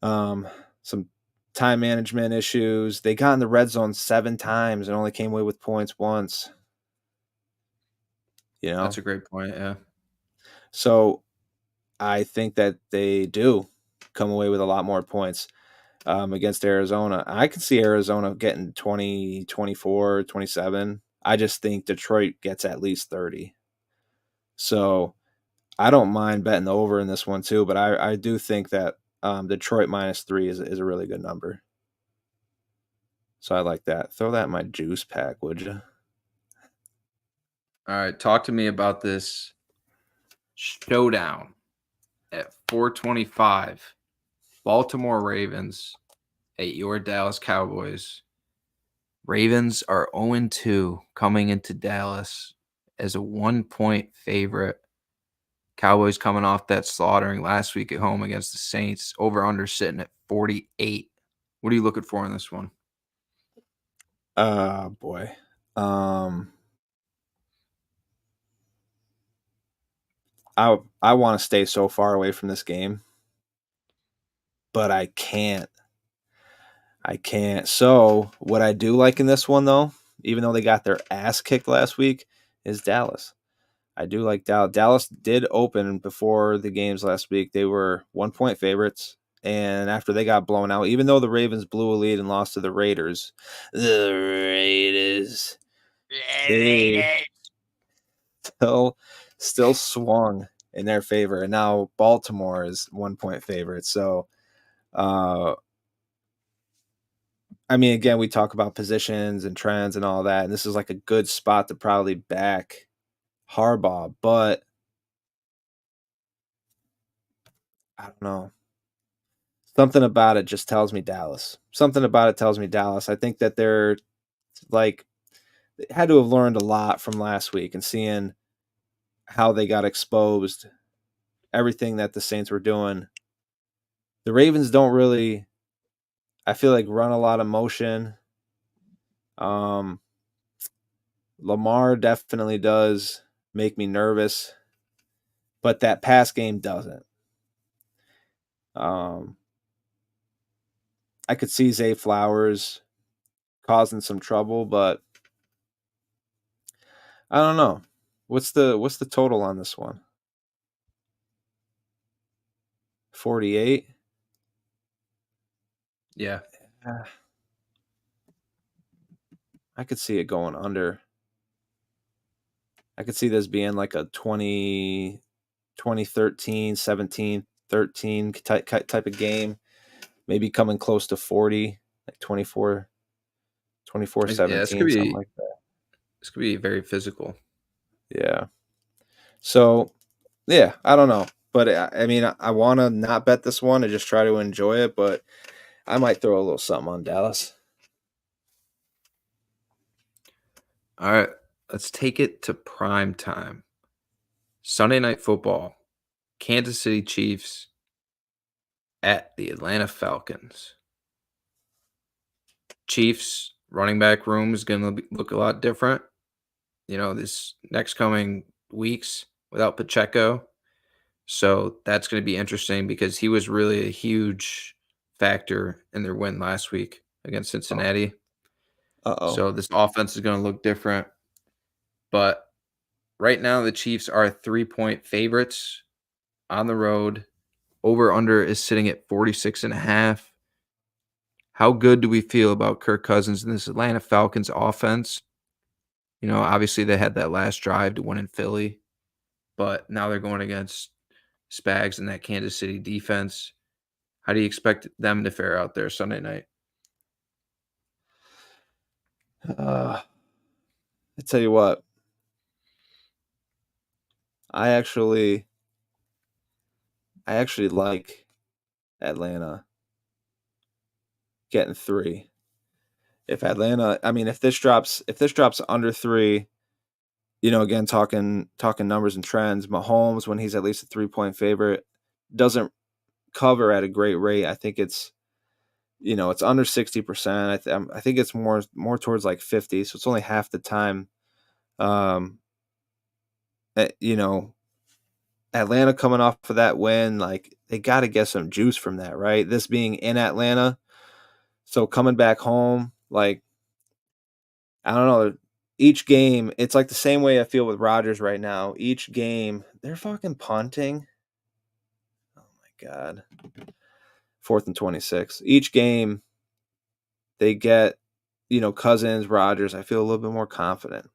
Speaker 3: some time management issues. They got in the red zone 7 times and only came away with points once. You know,
Speaker 2: That's a great point. Yeah.
Speaker 3: So I think that they do come away with a lot more points against Arizona. I can see Arizona getting 20, 24, 27. I just think Detroit gets at least 30. So I don't mind betting the over in this one too, but I do think that Detroit -3 is a really good number. So I like that. Throw that in my juice pack, would you?
Speaker 2: All right. Talk to me about this showdown at 425. Baltimore Ravens at your Dallas Cowboys. Ravens are 0-2 coming into Dallas as a 1-point favorite. Cowboys coming off that slaughtering last week at home against the Saints. Over under sitting at 48. What are you looking for in this one?
Speaker 3: Boy. I want to stay so far away from this game. but I can't. So what I do like in this one, though, even though they got their ass kicked last week, is Dallas. I do like Dallas. Dallas did open before the games last week. They were 1-point favorites. And after they got blown out, even though the Ravens blew a lead and lost to the Raiders, they still swung in their favor. And now Baltimore is 1-point favorite. So, I mean, again, we talk about positions and trends and all that. And this is like a good spot to probably back Harbaugh. But I don't know. Something about it just tells me Dallas. I think that they're like they had to have learned a lot from last week and seeing how they got exposed, everything that the Saints were doing. The Ravens don't really, I feel like, run a lot of motion. Lamar definitely does make me nervous, but that pass game doesn't. I could see Zay Flowers causing some trouble, but I don't know. What's the total on this one? 48?
Speaker 2: Yeah.
Speaker 3: I could see it going under. I could see this being like a 2013, 17-13 type of game. Maybe coming close to 40, like 24-17,
Speaker 2: Yeah,
Speaker 3: something like that.
Speaker 2: This could be very physical.
Speaker 3: Yeah. So, yeah, I don't know. But I mean, I want to not bet this one and just try to enjoy it, but I might throw a little something on Dallas.
Speaker 2: All right, let's take it to prime time. Sunday Night Football, Kansas City Chiefs at the Atlanta Falcons. Chiefs running back room is going to look a lot different. This next coming weeks without Pacheco. So that's going to be interesting because he was really a huge factor in their win last week against Cincinnati.
Speaker 3: Uh-oh.
Speaker 2: So this offense is going to look different. But right now, the Chiefs are 3-point favorites on the road. Over-under is sitting at 46.5. How good do we feel about Kirk Cousins and this Atlanta Falcons offense? Obviously they had that last drive to win in Philly, but now they're going against Spags and that Kansas City defense. How do you expect them to fare out there Sunday night?
Speaker 3: I tell you what, I actually like Atlanta getting 3. If this drops under 3, again talking numbers and trends, Mahomes, when he's at least a 3-point favorite, doesn't cover at a great rate. I think it's it's under 60%. I think it's more towards like 50, so it's only half the time. Atlanta coming off of that win, like they got to get some juice from that, right? This being in Atlanta, so coming back home, like I don't know. Each game, it's like the same way I feel with Rodgers right now. Each game, they're fucking punting. Oh my god. 4th and 26. Each game, they get, Cousins, Rodgers. I feel a little bit more confident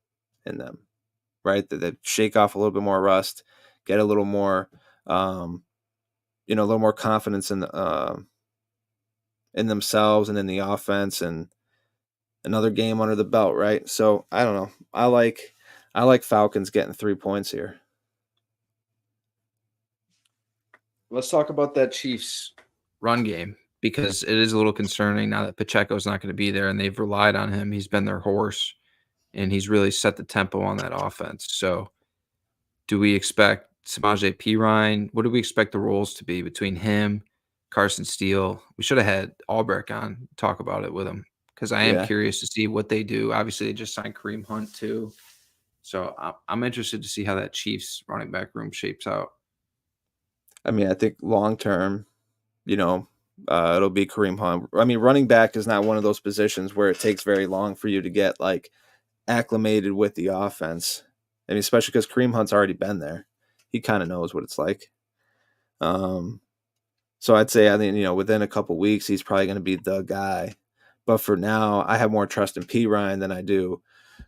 Speaker 3: in them, right? That they shake off a little bit more rust, get a little more, a little more confidence in themselves and in the offense, and another game under the belt, right? So I don't know. I like Falcons getting 3 points here.
Speaker 2: Let's talk about that Chiefs run game because it is a little concerning now that Pacheco's not going to be there and they've relied on him. He's been their horse and he's really set the tempo on that offense. So do we expect Samaje Perine? What do we expect the roles to be between him, Carson Steele? We should have had Albrecht on talk about it with him because I am curious to see what they do. Obviously, they just signed Kareem Hunt too. So I'm interested to see how that Chiefs running back room shapes out.
Speaker 3: I mean, I think long term, It'll be Kareem Hunt. I mean, running back is not one of those positions where it takes very long for you to get like acclimated with the offense. I mean, especially because Kareem Hunt's already been there. He kind of knows what it's like. So I'd say, I think, within a couple weeks, he's probably going to be the guy. But for now, I have more trust in P. Ryan than I do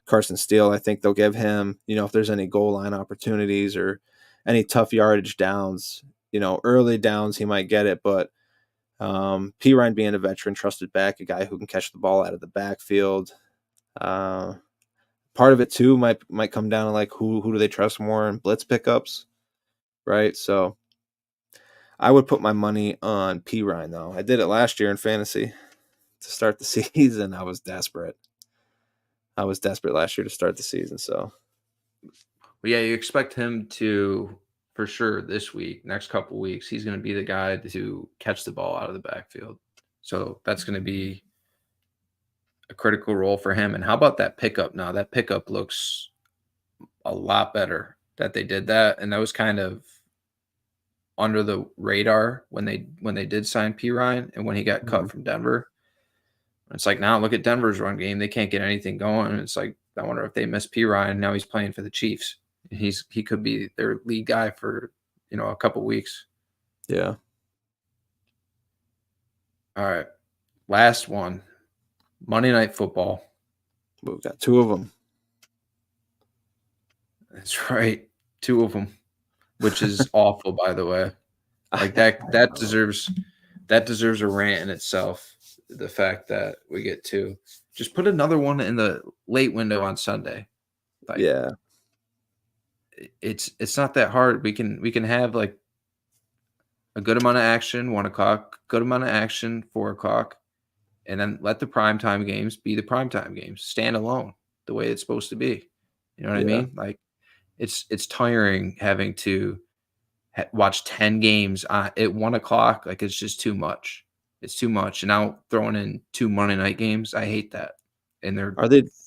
Speaker 3: Carson Steele. I think they'll give him, if there's any goal line opportunities or any tough yardage downs, early downs, he might get it. But P. Ryan being a veteran, trusted back, a guy who can catch the ball out of the backfield. Part of it too might come down to like who do they trust more in blitz pickups, right? So I would put my money on P. Ryan though. I did it last year in fantasy to start the season. I was desperate last year to start the season. So,
Speaker 2: well, yeah, you expect him to for sure this week, next couple weeks, he's going to be the guy to catch the ball out of the backfield. So that's going to be a critical role for him. And how about that pickup now? That pickup looks a lot better that they did that. And that was kind of under the radar when they did sign P. Ryan and when he got cut from Denver. It's like, now look at Denver's run game. They can't get anything going. It's like, I wonder if they miss P. Ryan. Now he's playing for the Chiefs. He could be their lead guy for, a couple weeks.
Speaker 3: Yeah.
Speaker 2: All right. Last one. Monday Night Football.
Speaker 3: We've got two of them.
Speaker 2: That's right. Two of them, which is awful, by the way. Like that deserves a rant in itself. The fact that we get two. Just put another one in the late window on Sunday. Like,
Speaker 3: yeah.
Speaker 2: It's not that hard. We can have like a good amount of action, 1:00, good amount of action, 4:00, and then let the primetime games be the primetime games. Stand alone the way it's supposed to be. You know what I mean? Like it's tiring having to watch 10 games at 1:00. Like, it's just too much. It's too much. And now throwing in 2 Monday night games, I hate that. And they're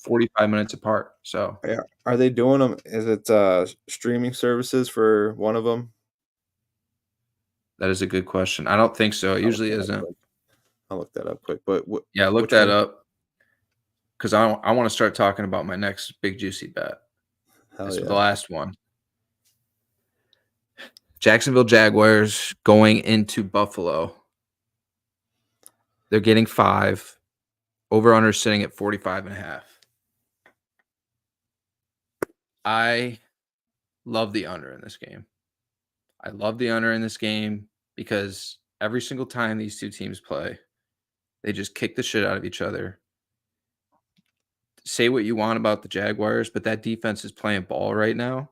Speaker 2: 45 minutes apart. So
Speaker 3: are they doing them? Is it streaming services for one of them?
Speaker 2: That is a good question. I don't think so. It usually isn't.
Speaker 3: I'll look that up quick. But
Speaker 2: look that up, because I want to start talking about my next big juicy bet. This is the last one. Jacksonville Jaguars going into Buffalo. They're getting 5. Over-under sitting at 45.5. I love the under in this game. I love the under in this game because every single time these two teams play, they just kick the shit out of each other. Say what you want about the Jaguars, but that defense is playing ball right now.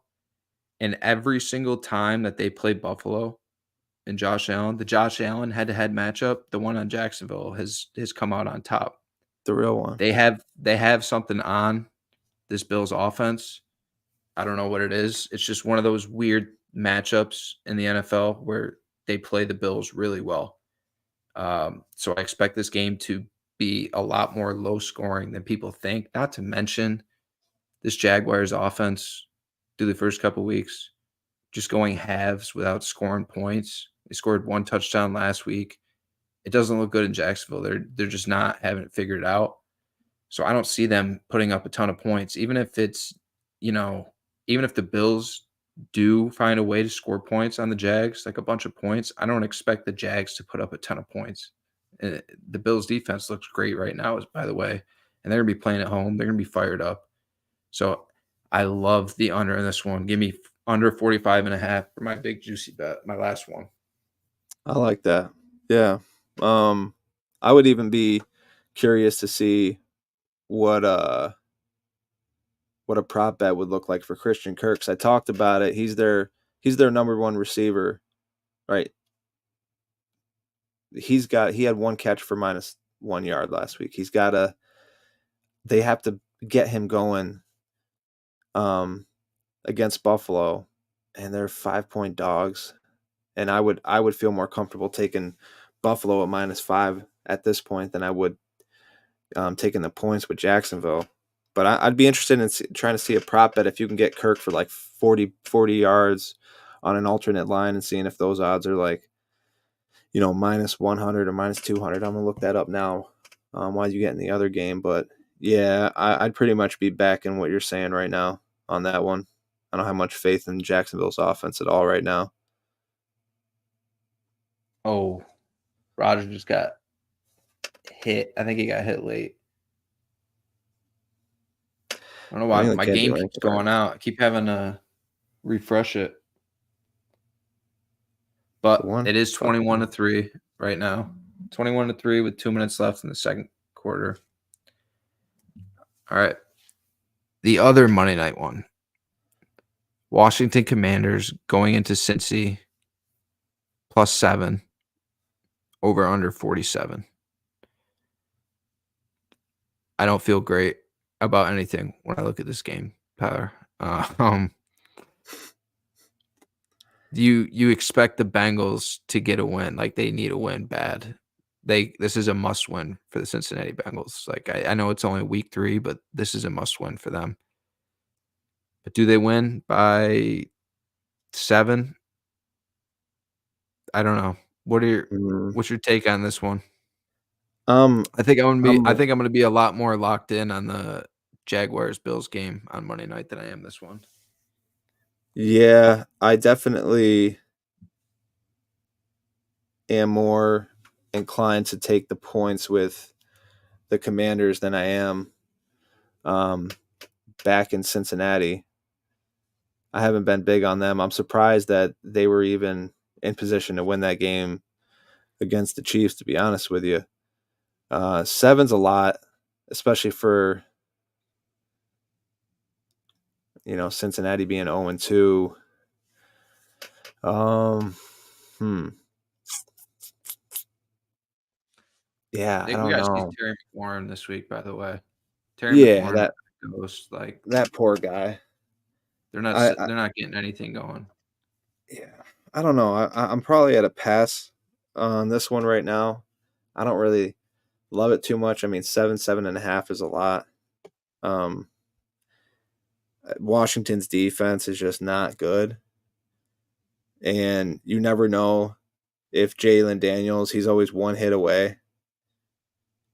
Speaker 2: And every single time that they play Buffalo and Josh Allen, the Josh Allen head-to-head matchup, the one on Jacksonville has come out on top.
Speaker 3: The real one.
Speaker 2: They have something on this Bills offense. I don't know what it is. It's just one of those weird matchups in the NFL where they play the Bills really well. So I expect this game to be a lot more low scoring than people think. Not to mention this Jaguars offense through the first couple weeks, just going halves without scoring points. They scored 1 touchdown last week. It doesn't look good in Jacksonville. They're just not having it figured out. So I don't see them putting up a ton of points, even if it's, even if the Bills do find a way to score points on the Jags, like a bunch of points, I don't expect the Jags to put up a ton of points. The Bills defense looks great right now, by the way, and they're going to be playing at home. They're going to be fired up. So I love the under in this one. Give me under 45.5 for my big juicy bet, my last one.
Speaker 3: I like that. Yeah. I would even be curious to see what a prop bet would look like for Christian Kirk. I talked about it. He's their number one receiver, right? He had 1 catch for -1 yard last week. They have to get him going against Buffalo, and they're 5-point dogs. And I would feel more comfortable taking Buffalo at -5 at this point than I would taking the points with Jacksonville. But I'd be interested in trying to see a prop bet if you can get Kirk for like 40 yards on an alternate line and seeing if those odds are like minus 100 or minus 200. I'm gonna look that up now. While you get in the other game, but yeah, I'd pretty much be backing what you're saying right now on that one. I don't have much faith in Jacksonville's offense at all right now.
Speaker 2: Oh, Roger just got hit. I think he got hit late. I don't know why my game keeps going out. I keep having to refresh it. But it is 21-3 right now. 21-3 with 2 minutes left in the second quarter. All right. The other Monday night one. Washington Commanders going into Cincy +7 over under 47. I don't feel great about anything when I look at this game, Tyler. You expect the Bengals to get a win, like they need a win bad. This is a must win for the Cincinnati Bengals. Like I know it's only week 3, but this is a must win for them. But do they win by 7? I don't know. What's your take on this one? I think I'm gonna be a lot more locked in on the Jaguars Bills game on Monday night than I am this one.
Speaker 3: Yeah, I definitely am more inclined to take the points with the Commanders than I am back in Cincinnati. I haven't been big on them. I'm surprised that they were even in position to win that game against the Chiefs, to be honest with you. 7's a lot, especially for Cincinnati being 0-2. Yeah, I don't know.
Speaker 2: Terry McLaurin this week, by the way. McLaurin,
Speaker 3: that
Speaker 2: ghost, like
Speaker 3: that poor guy.
Speaker 2: They're not getting anything going.
Speaker 3: Yeah, I don't know. I'm probably at a pass on this one right now. I don't really love it too much. I mean, 7.5 is a lot. Washington's defense is just not good, and you never know if Jalen Daniels. He's always one hit away,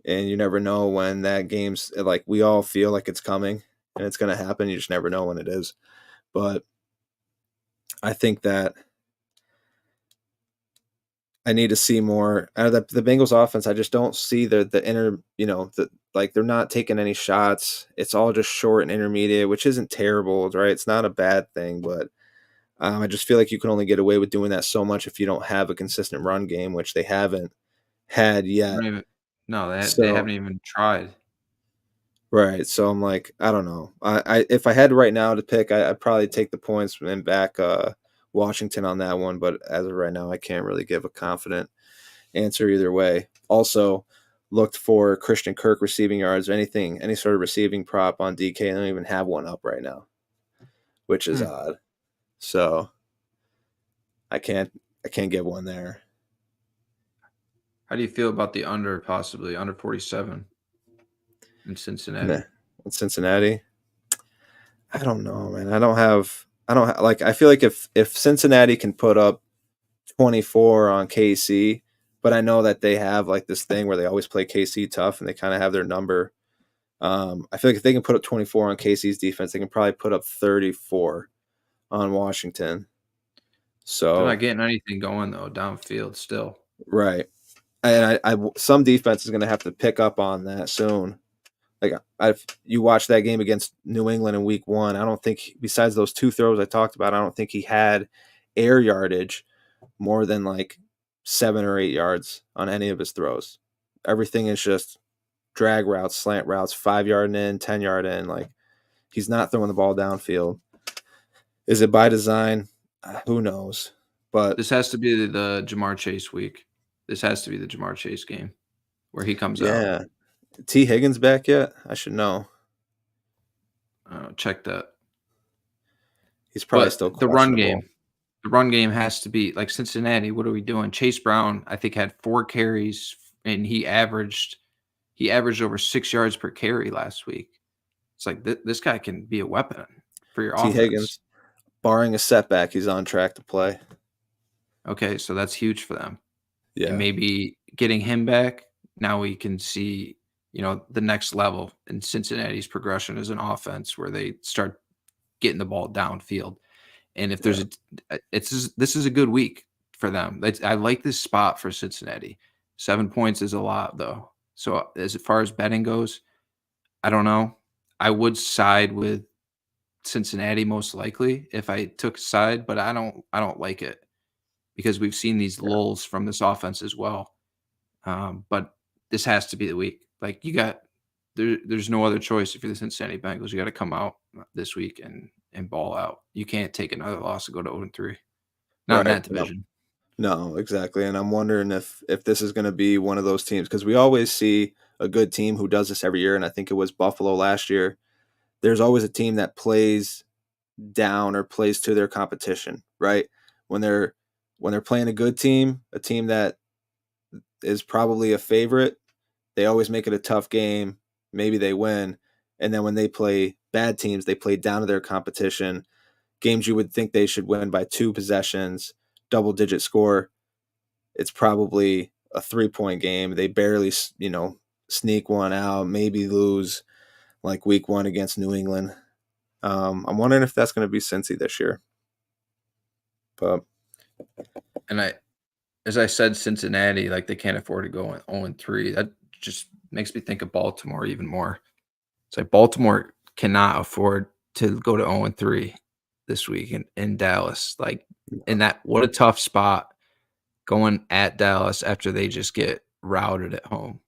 Speaker 3: and you never know when that game's like. We all feel like it's coming and it's going to happen. You just never know when it is. But I think that I need to see more out of the Bengals offense. I just don't see the inner, they're not taking any shots. It's all just short and intermediate, which isn't terrible, right? It's not a bad thing, but I just feel like you can only get away with doing that so much if you don't have a consistent run game, which they haven't had yet.
Speaker 2: They haven't even tried.
Speaker 3: Right. So I'm like, I don't know. I if I had right now to pick, I'd probably take the points and back Washington on that one. But as of right now, I can't really give a confident answer either way. Also, looked for Christian Kirk receiving yards or any sort of receiving prop on DK. They don't even have one up right now, which is odd. So I can't get one there.
Speaker 2: How do you feel about the possibly under 47 in Cincinnati?
Speaker 3: In Cincinnati, I don't know, man. I don't have like I feel like if Cincinnati can put up 24 on KC, but I know that they have like this thing where they always play KC tough and they kind of have their number. I feel like if they can put up 24 on KC's defense, they can probably put up 34 on Washington. So
Speaker 2: they're not getting anything going though downfield still.
Speaker 3: Right. And I some defense is going to have to pick up on that soon. Like you watch that game against New England in week 1, I don't think, besides those 2 throws I talked about, I don't think he had air yardage more than like 7 or 8 yards on any of his throws. Everything is just drag routes, slant routes, 5-yard in, 10-yard in. Like he's not throwing the ball downfield. Is it by design? Who knows? But
Speaker 2: this has to be the Jamar Chase week. This has to be the Jamar Chase game where he comes out.
Speaker 3: Yeah. T. Higgins back yet? I should know.
Speaker 2: Check that.
Speaker 3: He's probably still questionable.
Speaker 2: The run game has to be like Cincinnati. What are we doing? Chase Brown, I think, had 4 carries and he averaged over 6 yards per carry last week. It's like this guy can be a weapon for your offense. T. Higgins,
Speaker 3: barring a setback, he's on track to play.
Speaker 2: Okay, so that's huge for them. and maybe getting him back, now we can see, the next level in Cincinnati's progression as an offense where they start getting the ball downfield. And if there's this is a good week for them. I like this spot for Cincinnati. 7 points is a lot though. So as far as betting goes, I don't know. I would side with Cincinnati most likely if I took a side, but I don't like it because we've seen these lulls from this offense as well. But this has to be the week. Like there's no other choice if you're the Cincinnati Bengals. You got to come out this week and ball out. You can't take another loss and go to 0-3. Not in that division.
Speaker 3: No, exactly. And I'm wondering if this is going to be one of those teams, because we always see a good team who does this every year, and I think it was Buffalo last year. There's always a team that plays down or plays to their competition, right? When they're playing a good team, a team that is probably a favorite, they always make it a tough game. Maybe they win. And then when they play bad teams, they play down to their competition. Games you would think they should win by 2 possessions, double-digit score, it's probably a 3-point game. They barely, sneak one out, maybe lose like week 1 against New England. I'm wondering if that's going to be Cincy this year. But
Speaker 2: as I said, Cincinnati, like they can't afford to go 0-3. That just makes me think of Baltimore even more. It's like Baltimore cannot afford to go to 0-3 this week in Dallas. Like, what a tough spot going at Dallas after they just get routed at home.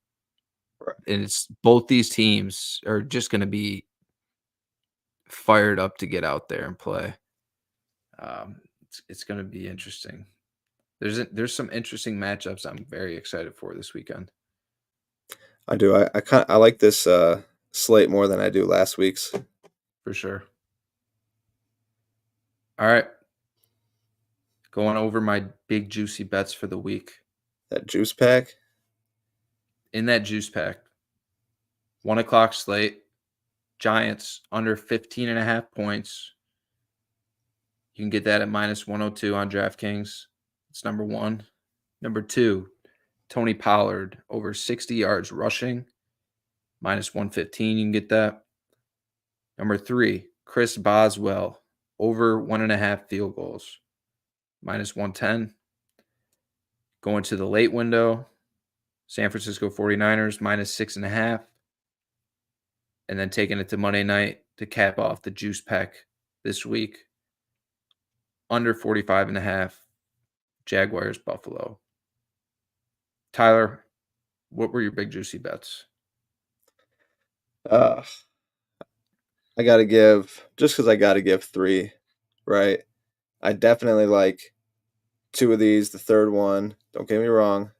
Speaker 3: Right.
Speaker 2: And it's both these teams are just going to be fired up to get out there and play. It's going to be interesting. There's some interesting matchups I'm very excited for this weekend.
Speaker 3: I do. I like this slate more than I do last week's.
Speaker 2: For sure. All right. Going over my big juicy bets for the week.
Speaker 3: That juice pack?
Speaker 2: In that juice pack, 1 o'clock slate, Giants under 15.5 points. You can get that at -102 on DraftKings. It's number 1. Number 2, Tony Pollard over 60 yards rushing, -115. You can get that. Number 3, Chris Boswell over 1.5 field goals, -110. Going to the late window, San Francisco 49ers -6.5. And then taking it to Monday night to cap off the juice pack this week, under 45.5, Jaguars Buffalo. Tyler, what were your big juicy bets?
Speaker 3: I got to give, just because I got to give 3, right? I definitely like 2 of these. The third one, don't get me wrong,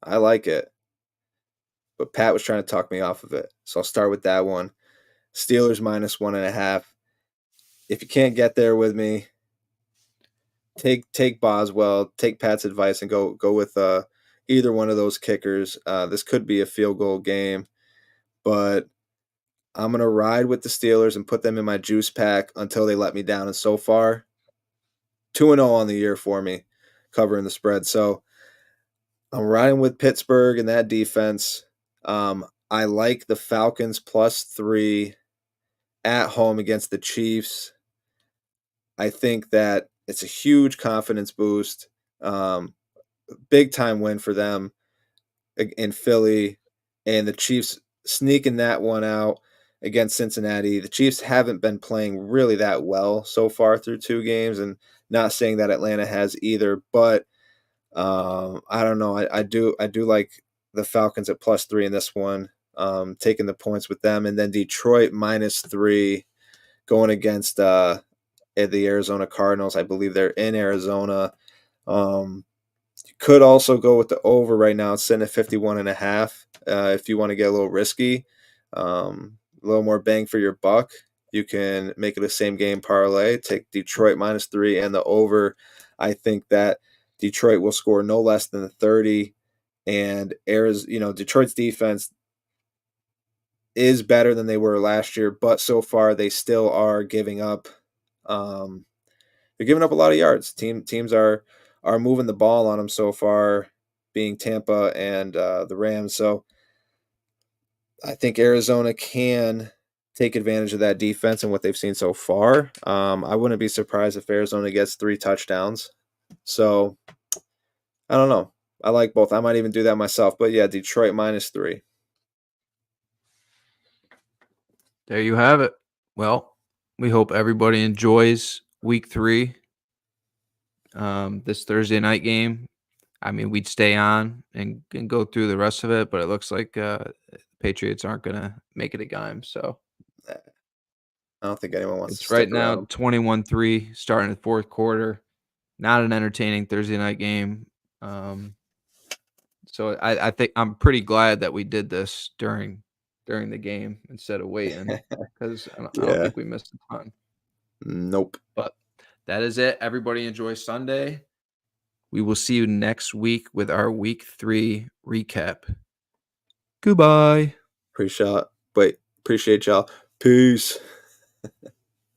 Speaker 3: I like it. But Pat was trying to talk me off of it. So I'll start with that one. Steelers -1.5. If you can't get there with me, take Boswell, take Pat's advice, and go with either one of those kickers. This could be a field goal game, but I'm gonna ride with the Steelers and put them in my juice pack until they let me down. And so far, 2-0 on the year for me, covering the spread. So I'm riding with Pittsburgh and that defense. I like the Falcons +3 at home against the Chiefs. I think that it's a huge confidence boost. Big time win for them in Philly, and the Chiefs sneaking that one out against Cincinnati. The Chiefs haven't been playing really that well so far through 2 games, and not saying that Atlanta has either, but I don't know. I do like the Falcons at +3 in this one, taking the points with them, and then Detroit -3 going against the Arizona Cardinals. I believe they're in Arizona. You could also go with the over right now. It's sitting at 51.5. If you want to get a little risky, a little more bang for your buck, you can make it a same game parlay. Take Detroit -3 and the over. I think that Detroit will score no less than 30. And Detroit's defense is better than they were last year, but so far they still are giving up. They're giving up a lot of yards. Teams are moving the ball on them so far being Tampa and the Rams. So I think Arizona can take advantage of that defense and what they've seen so far. I wouldn't be surprised if Arizona gets 3 touchdowns. So I don't know. I like both. I might even do that myself. But yeah, Detroit -3.
Speaker 2: There you have it. Well, we hope everybody enjoys week 3. This Thursday night game. I mean, we'd stay on and go through the rest of it, but it looks like Patriots aren't going to make it a game. So
Speaker 3: I don't think anyone wants to
Speaker 2: it's right
Speaker 3: stick
Speaker 2: now
Speaker 3: around.
Speaker 2: 21-3 starting the fourth quarter. Not an entertaining Thursday night game. So I think I'm pretty glad that we did this during the game instead of waiting, because I don't
Speaker 3: Yeah.
Speaker 2: think we missed a ton.
Speaker 3: Nope.
Speaker 2: But that is it. Everybody enjoy Sunday. We will see you next week with our week 3 recap. Goodbye.
Speaker 3: Appreciate y'all. Peace.